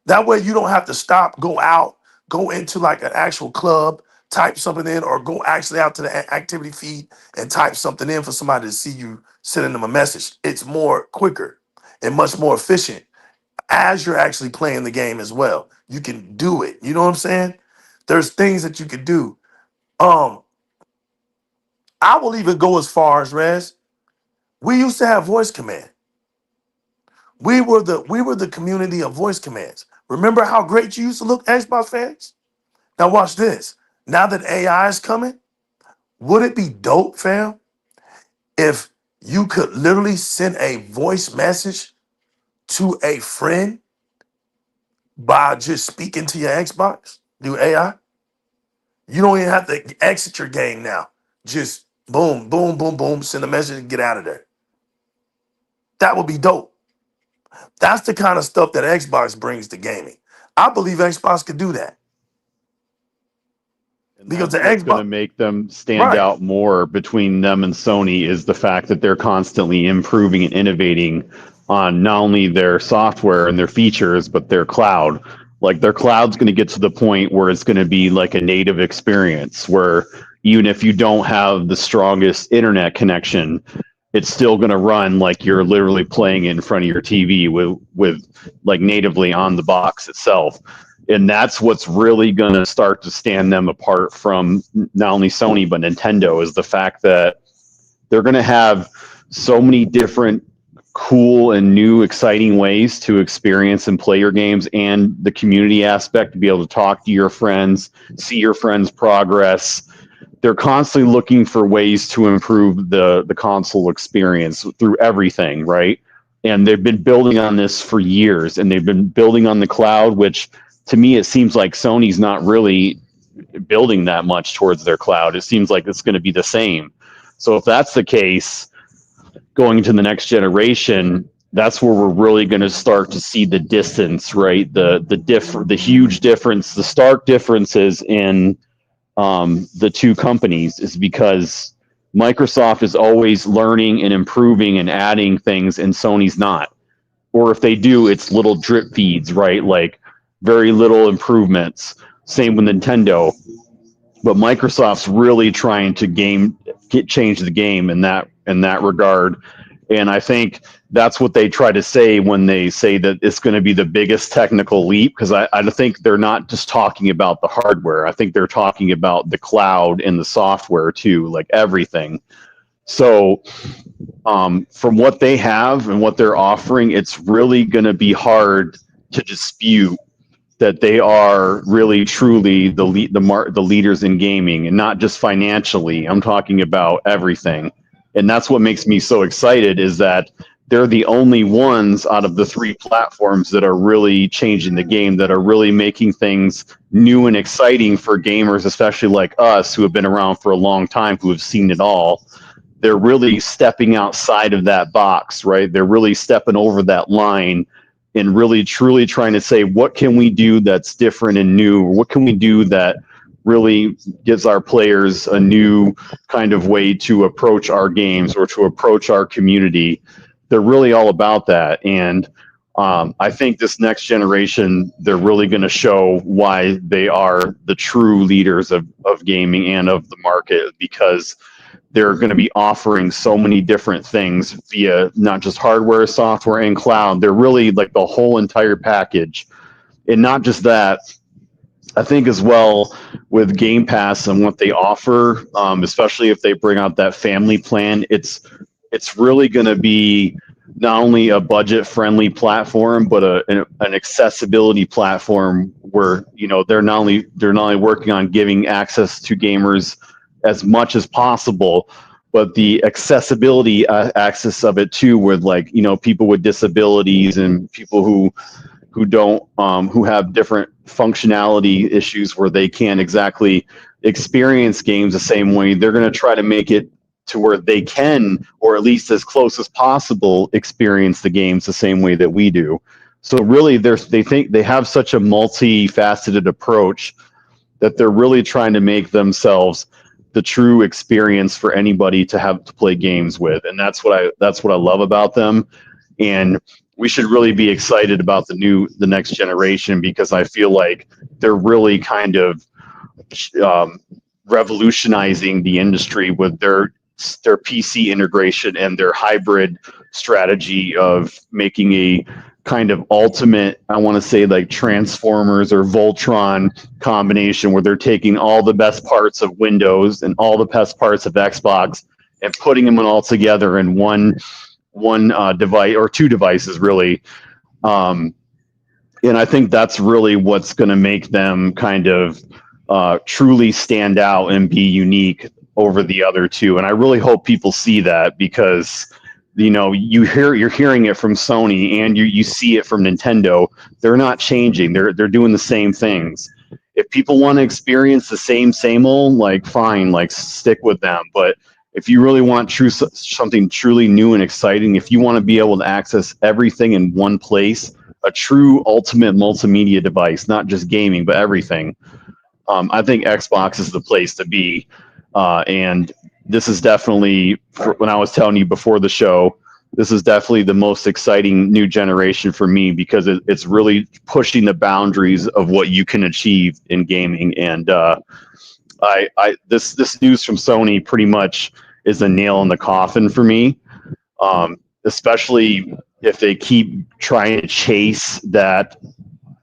That way you don't have to stop, go out, go into like an actual club, type something in, or go actually out to the activity feed and type something in for somebody to see you sending them a message. It's more quicker and much more efficient as you're actually playing the game as well. You can do it. You know what I'm saying? There's things that you can do. I will even go as far as Rez. We used to have voice command. We were the community of voice commands. Remember how great you used to look, Xbox fans? Now watch this. Now that AI is coming, would it be dope, fam, if you could literally send a voice message to a friend by just speaking to your Xbox through AI? You don't even have to exit your game now. Just boom, boom, boom, boom, send a message and get out of there. That would be dope. That's the kind of stuff that Xbox brings to gaming. I believe Xbox could do that. And Because that's the what's going to Xbox, make them stand right. out more between them and Sony is the fact that they're constantly improving and innovating on not only their software and their features, but their cloud. Like their cloud's going to get to the point where it's going to be like a native experience where even if you don't have the strongest internet connection, it's still going to run like you're literally playing in front of your TV with like natively on the box itself. And that's what's really going to start to stand them apart from not only Sony but Nintendo, is the fact that they're going to have so many different cool and new exciting ways to experience and play your games, and the community aspect to be able to talk to your friends, see your friends' progress. They're constantly looking for ways to improve the console experience through everything, right? And they've been building on this for years, and they've been building on the cloud, which to me, it seems like Sony's not really building that much towards their cloud. It seems like it's going to be the same. So if that's the case, going into the next generation, that's where we're really going to start to see the distance, right? The huge difference, the stark differences in the two companies is because Microsoft is always learning and improving and adding things, and Sony's not. Or if they do, it's little drip feeds, right? Like very little improvements. Same with Nintendo. But Microsoft's really trying to change the game in that regard. And I think that's what they try to say when they say that it's going to be the biggest technical leap, because I think they're not just talking about the hardware. I think they're talking about the cloud and the software too, like everything. So from what they have and what they're offering, it's really going to be hard to dispute that they are really truly the leaders in gaming, and not just financially. I'm talking about everything. And that's what makes me so excited, is that they're the only ones out of the three platforms that are really changing the game, that are really making things new and exciting for gamers, especially like us who have been around for a long time, who have seen it all. They're really stepping outside of that box, right? They're really stepping over that line and really truly trying to say, what can we do that's different and new? What can we do that really gives our players a new kind of way to approach our games or to approach our community? They're really all about that. And I think this next generation, they're really going to show why they are the true leaders of gaming and of the market, because they're going to be offering so many different things via not just hardware, software, and cloud. They're really like the whole entire package. And not just that, I think as well with Game Pass and what they offer, especially if they bring out that family plan, it's really going to be not only a budget-friendly platform, but an accessibility platform where, you know, they're not only working on giving access to gamers as much as possible, but the accessibility access of it too, with, like, you know, people with disabilities and people who don't who have different functionality issues where they can't exactly experience games the same way. They're going to try to make it to where they can, or at least as close as possible, experience the games the same way that we do. So really, they think they have such a multifaceted approach that they're really trying to make themselves the true experience for anybody to have to play games with. And that's what I love about them. And we should really be excited about the next generation, because I feel like they're really kind of revolutionizing the industry with their PC integration and their hybrid strategy of making a kind of ultimate, I want to say, like Transformers or Voltron combination, where they're taking all the best parts of Windows and all the best parts of Xbox and putting them all together in one device, or two devices really. And I think that's really what's going to make them kind of truly stand out and be unique over the other two. And I really hope people see that, because, you know, you're hearing it from Sony and you see it from Nintendo. They're not changing. They're doing the same things. If people want to experience the same old, like, fine, like, stick with them. But if you really want something truly new and exciting, if you want to be able to access everything in one place, a true ultimate multimedia device, not just gaming, but everything, I think Xbox is the place to be. And this is definitely, when I was telling you before the show, this is definitely the most exciting new generation for me, because it's really pushing the boundaries of what you can achieve in gaming. And this news from Sony pretty much is a nail in the coffin for me, especially if they keep trying to chase that,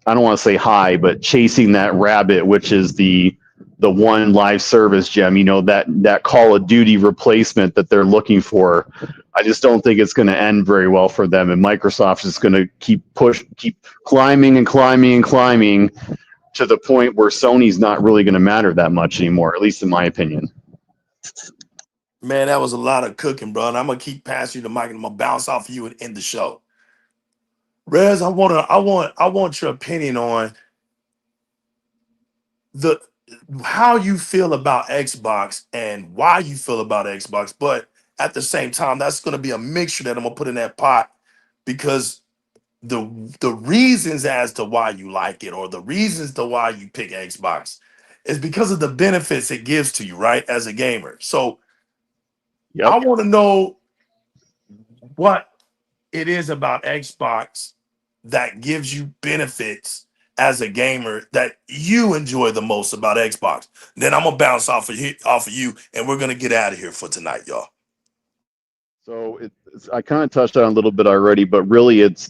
I don't want to say high, but chasing that rabbit, which is the one live service gem, you know, that Call of Duty replacement that they're looking for. I just don't think it's going to end very well for them, and Microsoft is going to keep climbing and climbing and climbing to the point where Sony's not really going to matter that much anymore, at least in my opinion. Man, that was a lot of cooking, bro. And I'm gonna keep passing you the mic, and I'm gonna bounce off of you and end the show. Rez, I want your opinion on how you feel about Xbox and why you feel about Xbox. But at the same time, that's gonna be a mixture that I'm gonna put in that pot because the reasons as to why you like it, or the reasons to why you pick Xbox, is because of the benefits it gives to you, right? As a gamer. So I Yep. want to know what it is about Xbox that gives you benefits as a gamer that you enjoy the most about Xbox. Then I'm gonna bounce off of you, and we're gonna get out of here for tonight, y'all. So I kind of touched on it a little bit already, but really it's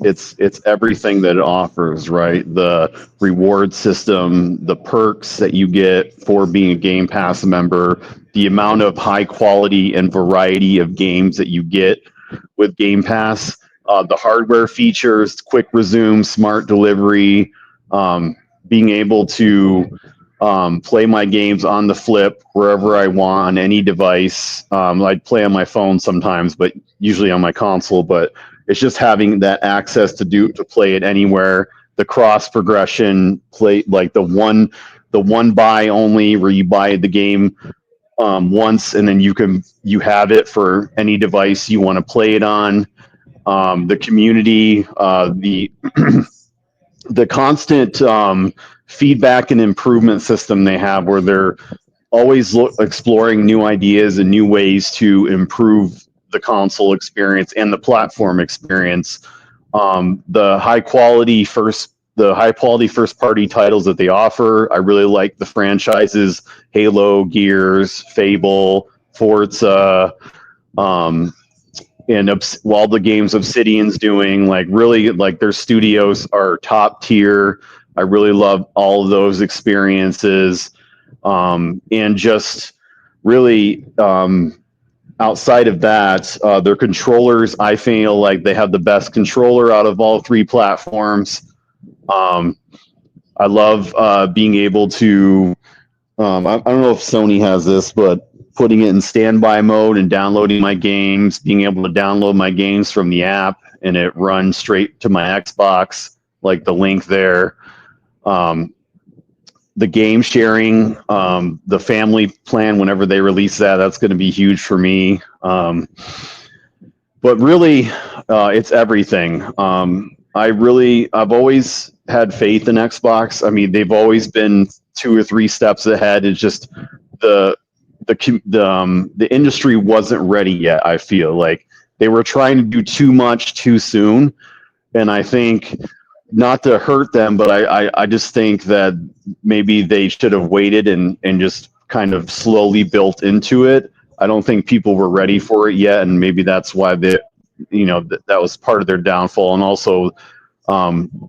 everything that it offers, right? The reward system, the perks that you get for being a Game Pass member, the amount of high quality and variety of games that you get with Game Pass, the hardware features, quick resume, smart delivery, being able to play my games on the flip wherever I want on any device. I'd play on my phone sometimes, but usually on my console. But it's just having that access to play it anywhere. The cross progression play, like the one buy only, where you buy the game once and then you have it for any device you want to play it on. The community, the constant feedback and improvement system they have, where they're always exploring new ideas and new ways to improve the console experience and the platform experience. The high quality first party titles that they offer. I really like the franchises: Halo, Gears, Fable, Forza, and all the games Obsidian's doing. Like, really, like, their studios are top tier. I really love all of those experiences. And just really, outside of that, their controllers, I feel like they have the best controller out of all three platforms. I love being able to, I don't know if Sony has this, but putting it in standby mode and downloading my games, being able to download my games from the app and it runs straight to my Xbox, like the link there. The game sharing, the family plan, whenever they release that, that's going to be huge for me. But really, it's everything. I've always had faith in Xbox. I mean, they've always been 2 or 3 steps ahead. It's just the industry wasn't ready yet. I feel like they were trying to do too much too soon, and I think, not to hurt them, but I just think that maybe they should have waited and just kind of slowly built into it. I don't think people were ready for it yet, and maybe that's why that was part of their downfall. And also,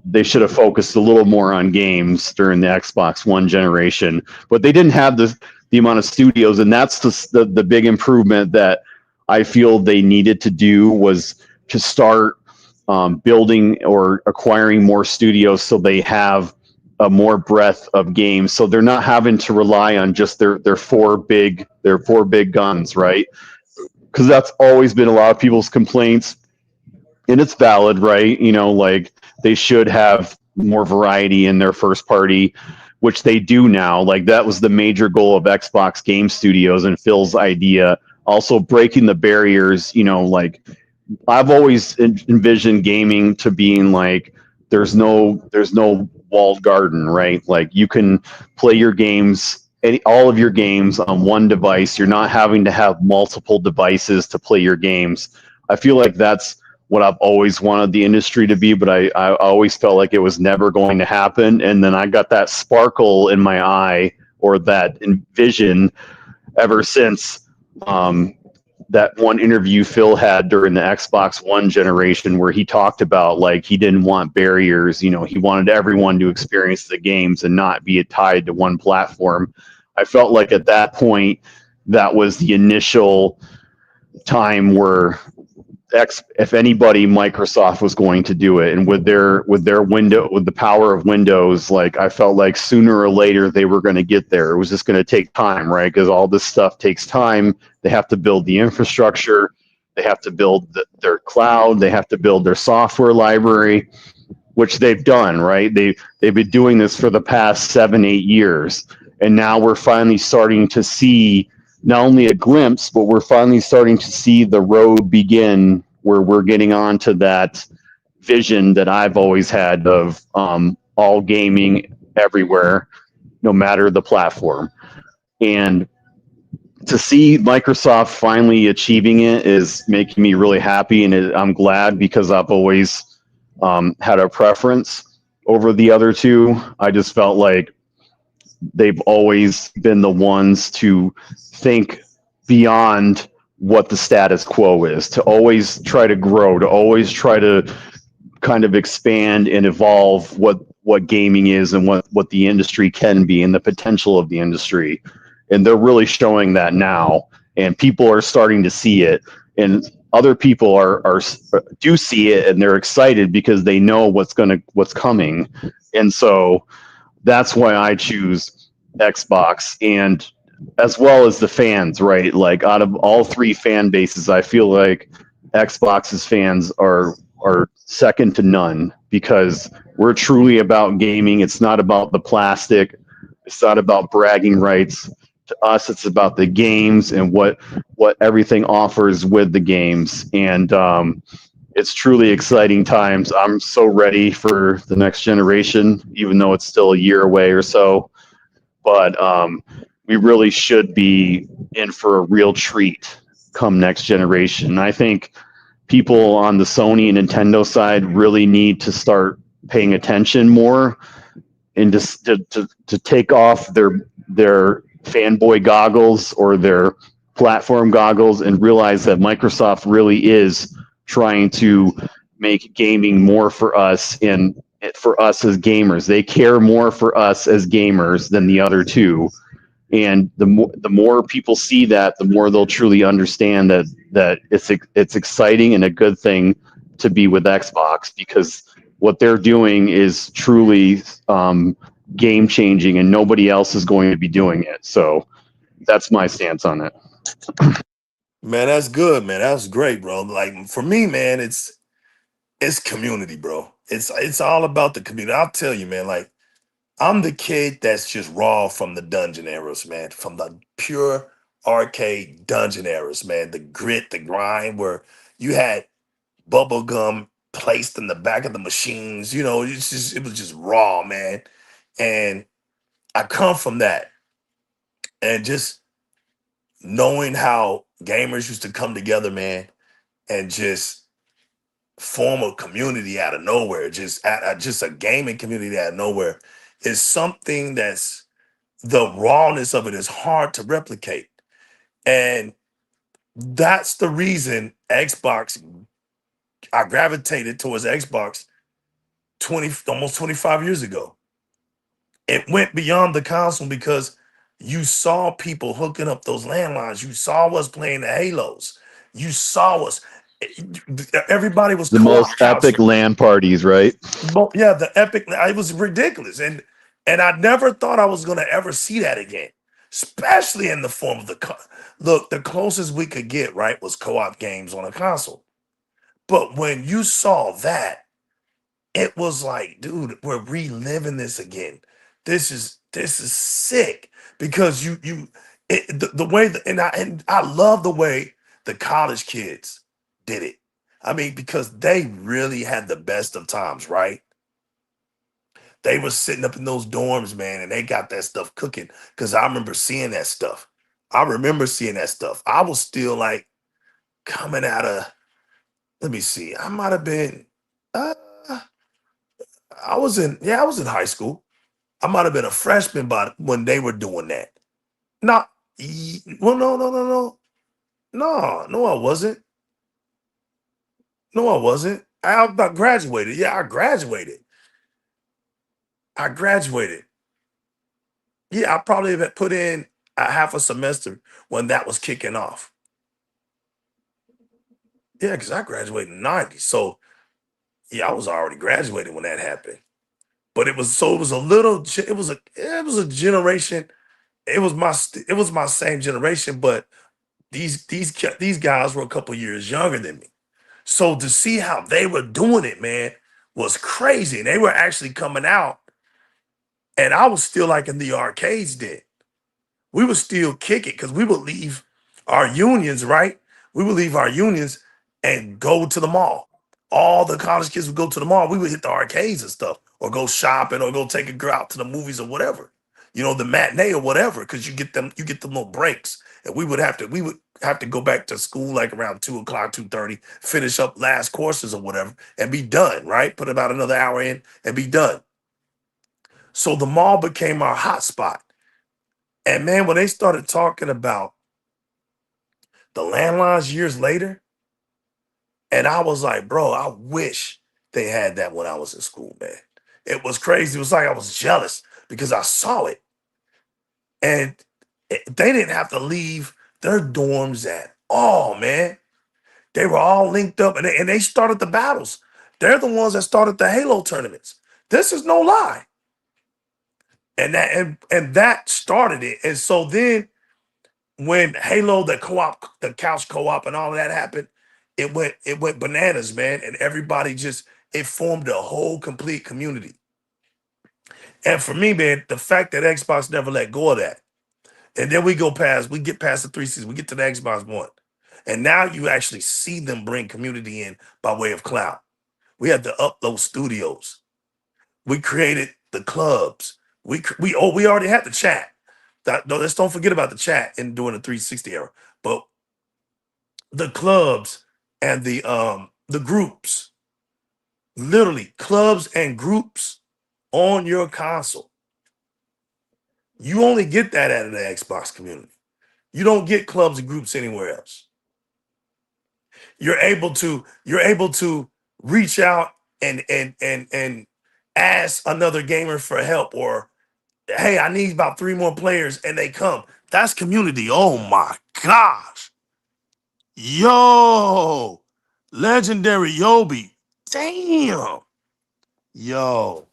they should have focused a little more on games during the Xbox One generation, but they didn't have the amount of studios, and that's the big improvement that I feel they needed to do, was to start building or acquiring more studios so they have a more breadth of games, so they're not having to rely on just their four big guns, right? Because that's always been a lot of people's complaints, and it's valid, right? Like, they should have more variety in their first party, which they do now. Like, that was the major goal of Xbox Game Studios and Phil's idea. Also, breaking the barriers, like, I've always envisioned gaming to being like, there's no walled garden, right? Like, you can play your games, all of your games, on one device. You're not having to have multiple devices to play your games. I feel like that's what I've always wanted the industry to be, but I always felt like it was never going to happen. And then I got that sparkle in my eye, or that vision, ever since that one interview Phil had during the Xbox One generation, where he talked about, like, he didn't want barriers. He wanted everyone to experience the games and not be tied to one platform. I felt like at that point, that was the initial time where, if anybody, Microsoft was going to do it. And with the power of Windows, like, I felt like sooner or later they were going to get there. It was just going to take time, right? Because all this stuff takes time. They have to build the infrastructure. They have to build their cloud. They have to build their software library, which they've done, right? They've been doing this for the past 7-8 years. And now we're finally starting to see not only a glimpse, but we're finally starting to see the road begin, where we're getting on to that vision that I've always had of all gaming everywhere, no matter the platform. And to see Microsoft finally achieving it is making me really happy, and I'm glad, because I've always had a preference over the other two. I just felt like they've always been the ones to think beyond what the status quo is, to always try to grow, to always try to kind of expand and evolve what gaming is and what the industry can be and the potential of the industry. And they're really showing that now, and people are starting to see it, and other people do see it, and they're excited because they know what's coming. And so that's why I choose Xbox, and as well as the fans, right? Like, out of all three fan bases, I feel like Xbox's fans are second to none, because we're truly about gaming. It's not about the plastic. It's not about bragging rights. To us, it's about the games and what everything offers with the games. And it's truly exciting times. I'm so ready for the next generation, even though it's still a year away or so. But we really should be in for a real treat come next generation. And I think people on the Sony and Nintendo side really need to start paying attention more, and just to take off their fanboy goggles or their platform goggles and realize that Microsoft really is trying to make gaming more for us, and for us as gamers. They care more for us as gamers than the other two. And the more people see that, the more they'll truly understand that it's exciting and a good thing to be with Xbox, because what they're doing is truly game changing, and nobody else is going to be doing it. So that's my stance on it. Man, that's good, man. That's great, bro. Like, for me, man, it's community, bro. It's all about the community. I'll tell you, man, like, I'm the kid that's just raw from the dungeon eras, man, from the pure arcade dungeon eras, man. The grit, the grind, where you had bubble gum placed in the back of the machines. You know, it was just raw, man. And I come from that, and just knowing how gamers used to come together, man, and just form a community out of nowhere, just a gaming community out of nowhere, is something that's, the rawness of it is hard to replicate. And that's the reason I gravitated towards Xbox 25 years ago. It went beyond the console because you saw people hooking up those landlines. You saw us playing the Halos. You saw us. Everybody was The co-op most epic couching. LAN parties, right? Yeah, the epic. It was ridiculous, and I never thought I was gonna ever see that again, especially in the form of look. The closest we could get, right, was co-op games on a console. But when you saw that, it was like, dude, we're reliving this again. This is sick, because the way and I love the way the college kids did it. I mean, because they really had the best of times, right? They was sitting up in those dorms, man, and they got that stuff cooking. Cause I remember seeing that stuff. I remember seeing that stuff. I was still like coming out of, let me see, I might have been, uh, I was in high school. I might have been a freshman by when they were doing that. Not, well, no, I wasn't. No, I wasn't. I about graduated. Yeah, I graduated. I graduated. Yeah, I probably have put in a half a semester when that was kicking off. Yeah, because I graduated in '90. So yeah, I was already graduated when that happened. But it was a little it was a generation. It was my same generation, but these guys were a couple years younger than me. So to see how they were doing it, man, was crazy. And they were actually coming out, and I was still like in the arcades then. We would still kick it because we would leave our unions, right? We would leave our unions and go to the mall all the college kids would go to the mall. We would hit the arcades and stuff, or go shopping, or go take a girl out to the movies or whatever. The matinee or whatever, because you get them little breaks. And we would have to go back to school like around 2 o'clock, 2:30, finish up last courses or whatever, and be done, right? Put about another hour in and be done. So the mall became our hot spot. And man, when they started talking about the landlines years later, and I was like, bro, I wish they had that when I was in school, man. It was crazy. It was like I was jealous because I saw it. And they didn't have to leave their dorms at all, man. They were all linked up, and they started the battles. They're the ones that started the Halo tournaments. This is no lie. And that started it. And so then when Halo, the couch co-op and all of that happened, it went bananas, man. And everybody it formed a whole complete community. And for me, man, the fact that Xbox never let go of that. And then we get past the 360, we get to the Xbox One. And now you actually see them bring community in by way of cloud. We had the Upload Studios. We created the clubs. We already had the chat. No, let's don't forget about the chat during the 360 era. But the clubs and the groups, literally clubs and groups on your console. You only get that out of the Xbox community. You don't get clubs and groups anywhere else. You're able to reach out and ask another gamer for help, or hey, I need about 3 more players, and they come. That's community. Oh my gosh. Yo, legendary Yobi. Damn. Yo.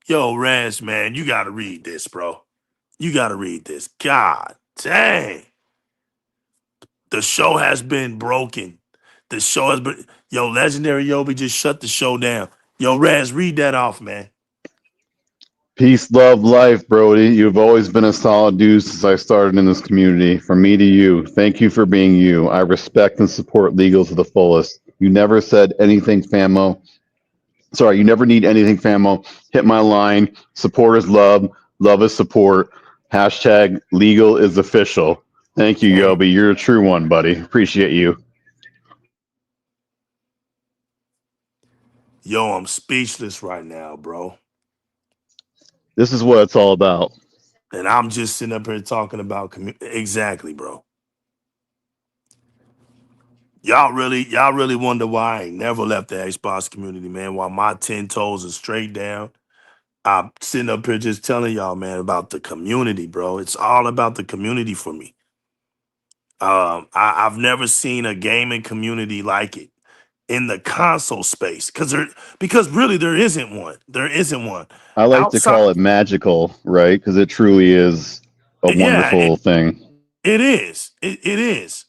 Yo, Raz, man, you gotta read this, bro. You gotta read this. God dang. The show has been broken. The show has been. Yo, legendary Yobi just shut the show down. Yo, Raz, read that off, man. Peace, love, life, Brody. You've always been a solid dude since I started in this community. From me to you, thank you for being you. I respect and support legal to the fullest. You never said anything, famo. Sorry, you never need anything, famo. Hit my line. Support is love. Love is support. Hashtag legal is official. Thank you, Dang. Yobi. You're a true one, buddy. Appreciate you. Yo, I'm speechless right now, bro. This is what it's all about. And I'm just sitting up here talking about exactly, bro. Y'all really wonder why I ain't never left the Xbox community, man. While my 10 toes are straight down, I'm sitting up here just telling y'all, man, about the community, bro. It's all about the community for me. I've never seen a gaming community like it in the console space, because really there isn't one. There isn't one I like to outside. call it magical, right? Because it truly is a Yeah, wonderful thing. it is. It is.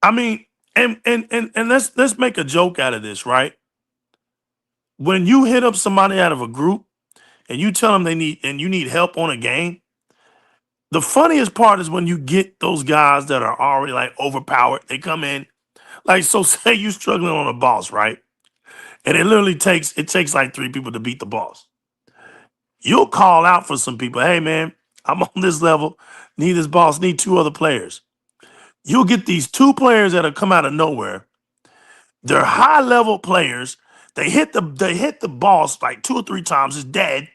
I mean, and let's make a joke out of this, right? When you hit up somebody out of a group and you tell them you need help on a game, the funniest part is when you get those guys that are already like overpowered. They come in, like, so say you struggling on a boss, right? And it takes like 3 people to beat the boss. You'll call out for some people. Hey man, I'm on this level. Need this boss. Need 2 other players. You'll get these 2 players that'll come out of nowhere. They're high level players. They hit the boss like 2 or 3 times. It's dead.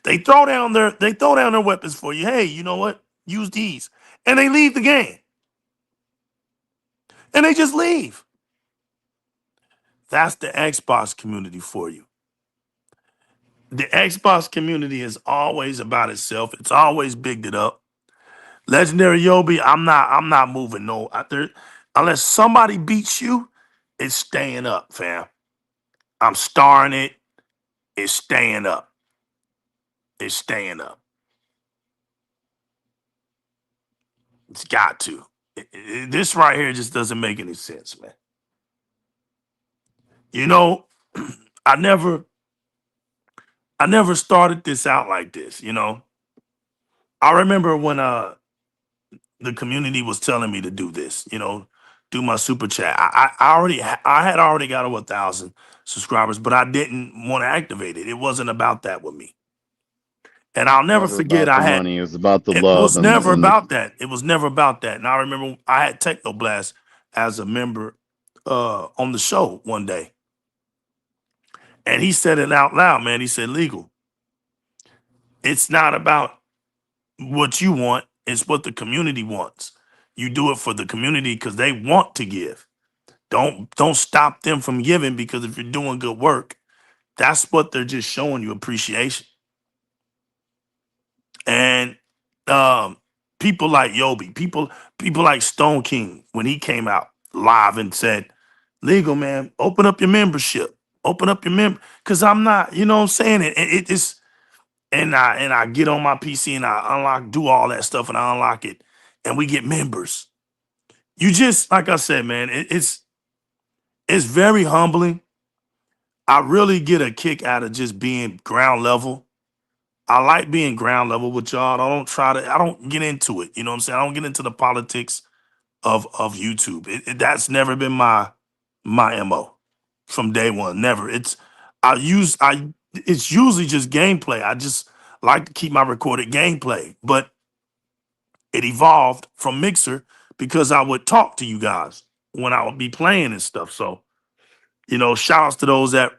They throw down their weapons for you. Hey, you know what? Use these, and they leave the game. And they just leave. That's the Xbox community for you. The Xbox community is always about itself. It's always bigged it up. Legendary Yobi, I'm not moving no out there unless somebody beats you. It's staying up, fam. I'm starring it. It's staying up. It's staying up. It's got to. This right here just doesn't make any sense, man. You know, I never started this out like this, you know. I remember when the community was telling me to do this, you know, do my super chat. I had already got over 1,000 subscribers, but I didn't want to activate it. It wasn't about that with me. And I'll never Never forget, about the money. It was about the it love was never and the about that. It was never about that. And I remember I had Teknoblast as a member on the show one day. And he said it out loud, man. He said, Legal, it's not about what you want, it's what the community wants. You do it for the community because they want to give. Don't stop them from giving, because if you're doing good work, that's what they're just showing you appreciation. And people like Yobi, people like Stone King, when he came out live and said, Legal, man, open up your membership. Open up your because I'm not, you know what I'm saying? It's and I get on my PC and I do all that stuff and I unlock it and we get members. You just, like I said, man, it's very humbling. I really get a kick out of just being ground level. I like being ground level with y'all. I don't get into it. You know what I'm saying? I don't get into the politics of YouTube. That's never been my MO from day one. Never. It's usually just gameplay. I just like to keep my recorded gameplay. But it evolved from Mixer because I would talk to you guys when I would be playing and stuff. So, shout outs to those that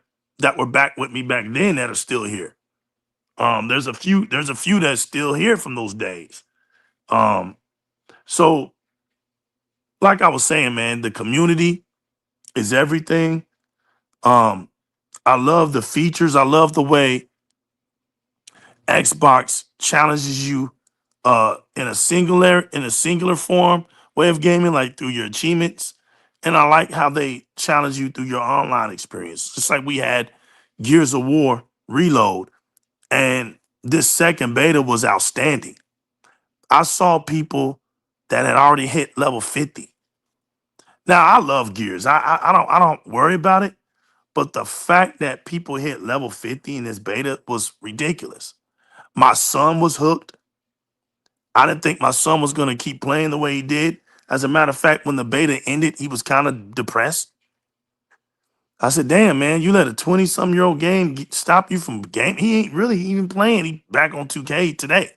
were back with me back then that are still here. There's a few that's still here from those days. So like I was saying, man, the community is everything. Um, I love the features. I love the way Xbox challenges you in a singular form way of gaming, like through your achievements. And I like how they challenge you through your online experience. Just like we had Gears of War Reload, and this second beta was outstanding. I saw people that had already hit level 50. Now I love Gears. I don't worry about it, but the fact that people hit level 50 in this beta was ridiculous. My son was hooked. I didn't think my son was going to keep playing the way he did. As a matter of fact, when the beta ended, he was kind of depressed. I said, damn, man, you let a 20-some-year-old game stop you from game. He ain't really even playing. He back on 2K today.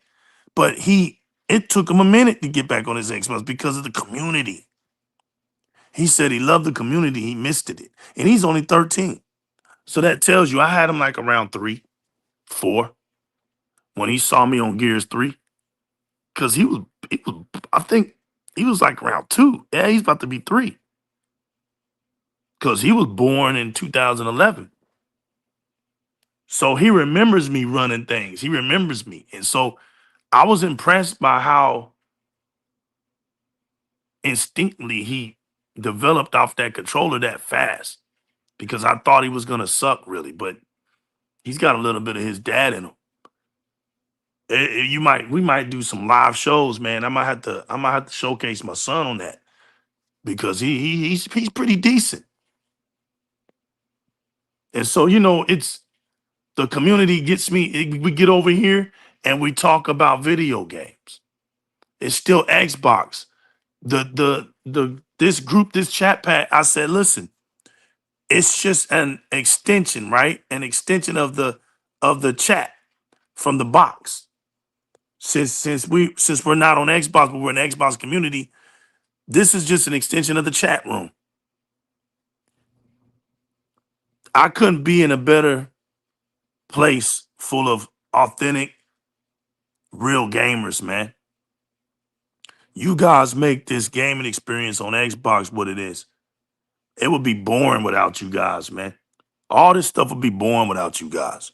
But it took him a minute to get back on his Xbox because of the community. He said he loved the community. He missed it. And he's only 13. So that tells you I had him like around 3, 4 when he saw me on Gears 3. Because I think he was like around 2. Yeah, he's about to be 3. Because he was born in 2011. So he remembers me running things. He remembers me. And so I was impressed by how instinctively he developed off that controller that fast, because I thought he was going to suck really, but he's got a little bit of his dad in him. We might do some live shows, man. I might have to showcase my son on that, because he's pretty decent. And so, it's the community gets me. We get over here and we talk about video games. It's still Xbox. This group, this chat pad. I said, listen, it's just an extension, right? An extension of the chat from the box. Since we're not on Xbox, but we're in the Xbox community, this is just an extension of the chat room. I couldn't be in a better place full of authentic, real gamers, man. You guys make this gaming experience on Xbox what it is. It would be boring without you guys, man. All this stuff would be boring without you guys.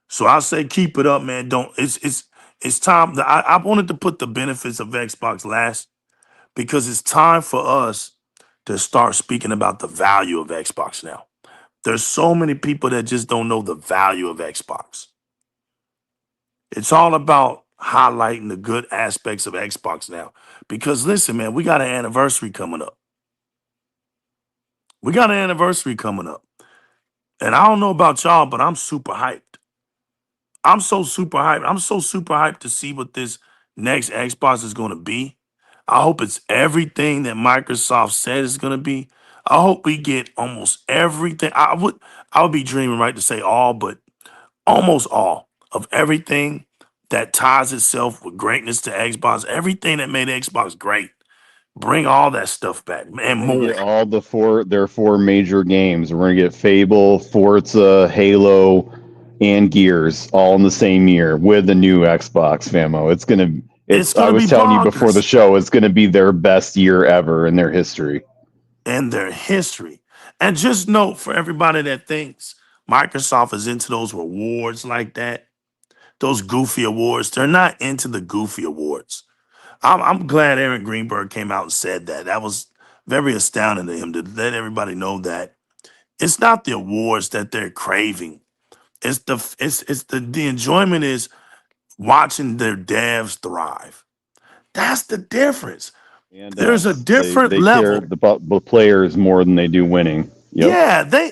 So I say keep it up, man. Don't it's time that I wanted to put the benefits of Xbox last, because it's time for us to start speaking about the value of Xbox now. There's so many people that just don't know the value of Xbox. It's all about highlighting the good aspects of Xbox now. Because listen, man, we got an anniversary coming up. We got an anniversary coming up. And I don't know about y'all, but I'm super hyped. I'm so super hyped. I'm so super hyped to see what this next Xbox is going to be. I hope it's everything that Microsoft said it's gonna be. I hope we get almost everything. I would be dreaming, right, to say all, but almost all of everything that ties itself with greatness to Xbox, everything that made Xbox great. Bring all that stuff back and We're gonna more. get all their four major games. We're gonna get Fable, Forza, Halo, and Gears all in the same year with the new Xbox, famo. It's gonna. It's I gonna was be telling you before the bonkers show, it's gonna be their best year ever in their history. in their history. And just note for everybody that thinks Microsoft is into those rewards like that, those goofy awards, they're not into the goofy awards. I'm glad Aaron Greenberg came out and said that. That was very astounding to him to let everybody know that it's not the awards that they're craving. It's the enjoyment is watching their devs thrive. That's the difference. And There's a us, different they care level. about the players more than they do winning. Yep. Yeah,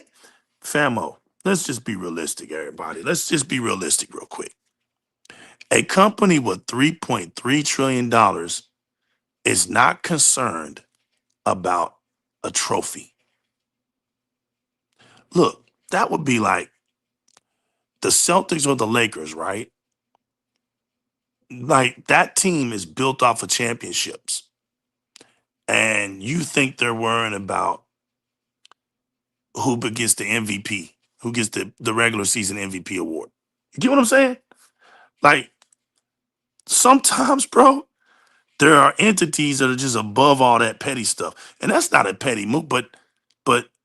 Famo, let's just be realistic, everybody. Let's just be realistic real quick. A company with $3.3 trillion is not concerned about a trophy. Look, that would be like the Celtics or the Lakers, right? Like that team is built off of championships. And you think they're worrying about who gets the MVP, who gets the regular season MVP award. You get what I'm saying? Like sometimes, bro, there are entities that are just above all that petty stuff. And that's not a petty move, but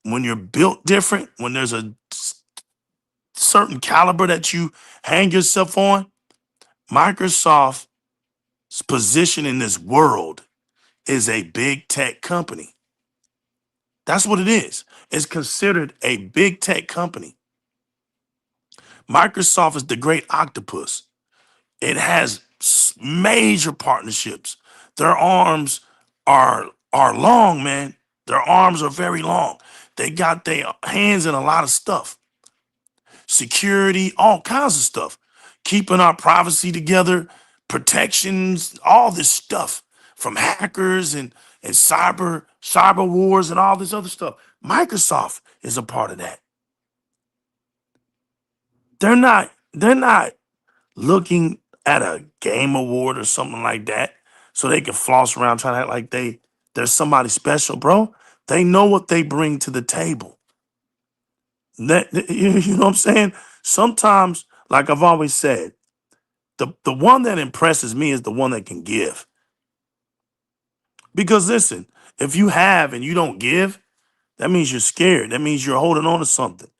when you're built different, when there's a certain caliber that you hang yourself on, Microsoft's position in this world is a big tech company. That's what it is. It's considered a big tech company. Microsoft is the great octopus. It has major partnerships. Their arms are long, man. Their arms are very long. They got their hands in a lot of stuff. Security, all kinds of stuff. Keeping our privacy together, protections, all this stuff from hackers and cyber wars and all this other stuff. Microsoft is a part of that. They're not looking at a game award or something like that so they can floss around trying to act like they're somebody special, bro. They know what they bring to the table. You know what I'm saying? Sometimes, like I've always said, the one that impresses me is the one that can give. Because listen, if you have and you don't give, that means you're scared. That means you're holding on to something.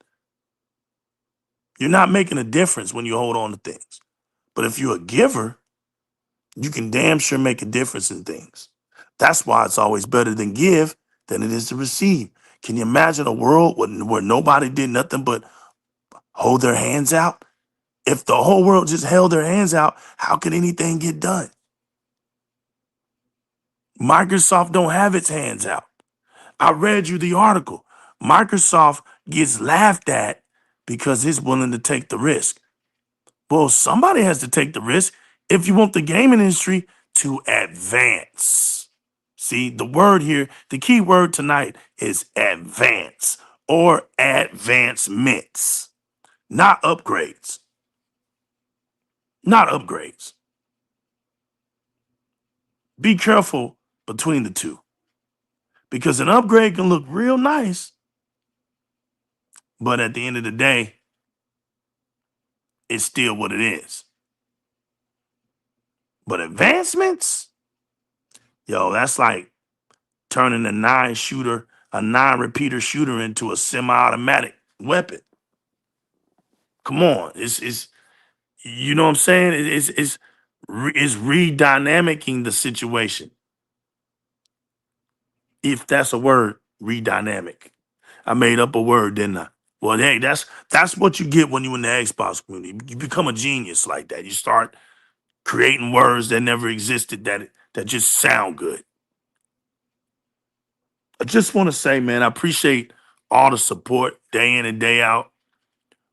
You're not making a difference when you hold on to things. But if you're a giver, you can damn sure make a difference in things. That's why it's always better to give than it is to receive. Can you imagine a world where nobody did nothing but hold their hands out? If the whole world just held their hands out, how could anything get done? Microsoft don't have its hands out. I read you the article. Microsoft gets laughed at because it's willing to take the risk. Well, somebody has to take the risk if you want the gaming industry to advance. See, the word here, the key word tonight is advance or advancements, not upgrades. Not upgrades. Be careful between the two because an upgrade can look real nice, but at the end of the day, it's still what it is. But advancements, yo, that's like turning a nine-repeater shooter into a semi-automatic weapon. Come on, it's you know what I'm saying? It's redynamicing the situation. If that's a word, redynamic. I made up a word, didn't I? Well, hey, that's what you get when you in the Xbox community. You become a genius like that. You start creating words that never existed that just sound good. I just want to say, man, I appreciate all the support day in and day out.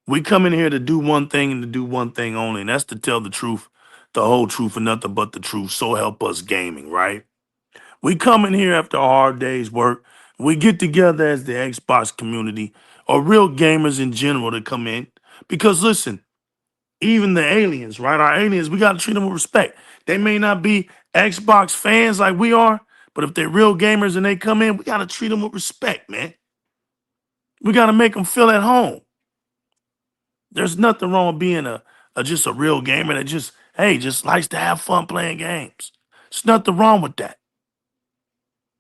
We come in here to do one thing and to do one thing only, and that's to tell the truth, the whole truth, and nothing but the truth. So help us gaming, right? We come in here after a hard day's work. We get together as the Xbox community or real gamers in general to come in. Because listen, even the aliens, right? Our aliens, we got to treat them with respect. They may not be Xbox fans like we are, but if they're real gamers and they come in, we got to treat them with respect, man. We got to make them feel at home. There's nothing wrong with being just a real gamer that just likes to have fun playing games. There's nothing wrong with that.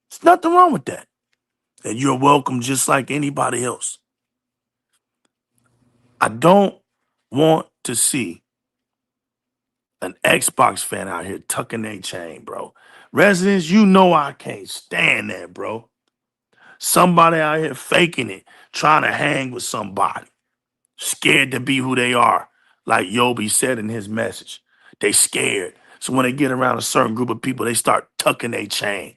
There's nothing wrong with that. And you're welcome just like anybody else. I don't want to see an Xbox fan out here tucking their chain, bro. Residents, you know I can't stand that, bro. Somebody out here faking it, trying to hang with somebody, scared to be who they are, like Yobi said in his message. They scared. So when they get around a certain group of people, they start tucking their chain.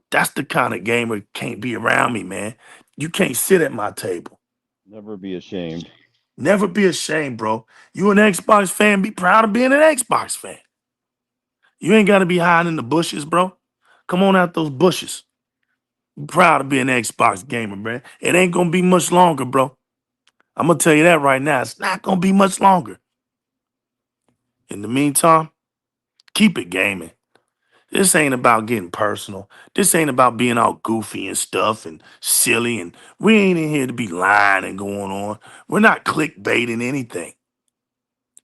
That's the kind of gamer can't be around me, man. You can't sit at my table. Never be ashamed. Never be ashamed, bro. You an Xbox fan, be proud of being an Xbox fan. You ain't got to be hiding in the bushes, bro. Come on out those bushes. Be proud to be an Xbox gamer, man. It ain't going to be much longer, bro. I'm going to tell you that right now. It's not going to be much longer. In the meantime, keep it gaming. This ain't about getting personal. This ain't about being all goofy and stuff and silly. And we ain't in here to be lying and going on. We're not clickbaiting anything.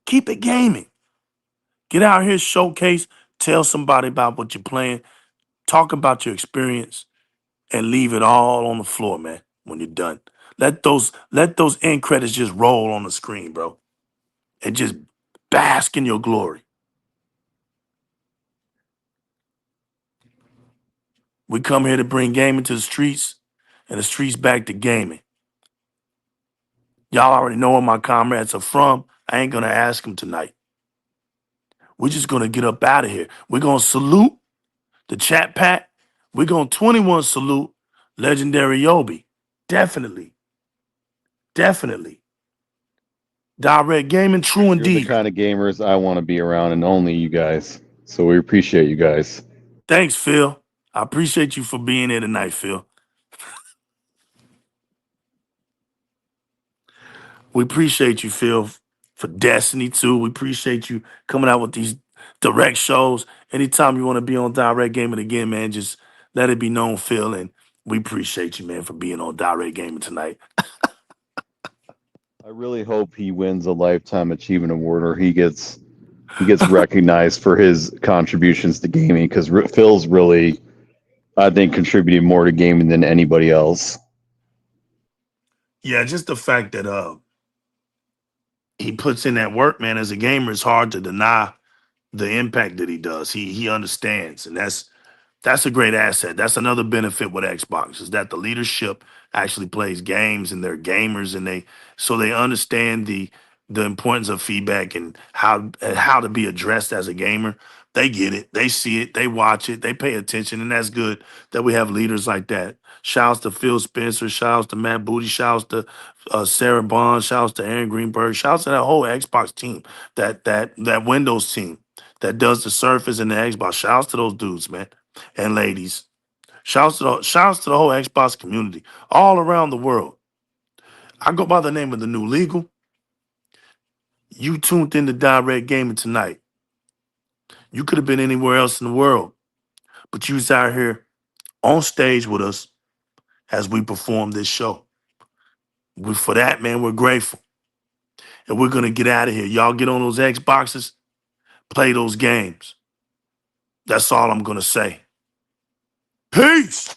Keep it gaming. Get out here, showcase, tell somebody about what you're playing, talk about your experience, and leave it all on the floor, man, when you're done. Let those end credits just roll on the screen, bro. And just bask in your glory. We come here to bring gaming to the streets and the streets back to gaming. Y'all already know where my comrades are from. I ain't gonna ask them tonight. We're just gonna get up out of here. We're gonna salute the chat pack. We're gonna 21 salute legendary Yobi. Definitely. Definitely. Direct gaming, true You're the indeed. kind of gamers I want to be around, and only you guys. So we appreciate you guys. Thanks, Phil. I appreciate you for being here tonight, Phil. We appreciate you, Phil, for Destiny too. We appreciate you coming out with these direct shows. Anytime you want to be on Direct Gaming again, man, just let it be known, Phil. And we appreciate you, man, for being on Direct Gaming tonight. I really hope he wins a lifetime achievement award, or he gets recognized for his contributions to gaming, because Phil's really, I think, contributed more to gaming than anybody else. Yeah, just the fact that he puts in that work, man, as a gamer, it's hard to deny the impact that he does. He understands, and that's a great asset. That's another benefit with Xbox is that the leadership actually plays games and they're gamers and they understand the importance of feedback and how to be addressed as a gamer. They get it, they see it, they watch it, they pay attention, and that's good that we have leaders like that. Shouts to Phil Spencer, shouts to Matt Booty, shouts to Sarah Bond, shouts to Aaron Greenberg, shouts to that whole Xbox team, that Windows team that does the Surface and the Xbox. Shouts to those dudes, man and ladies. Shouts to the whole Xbox community all around the world. I go by the name of the New Legal. You tuned in to Direct Gaming tonight. You could have been anywhere else in the world, but you was out here on stage with us as we perform this show. For that, man, we're grateful. And we're gonna get out of here. Y'all get on those Xboxes, play those games. That's all I'm gonna say. Peace.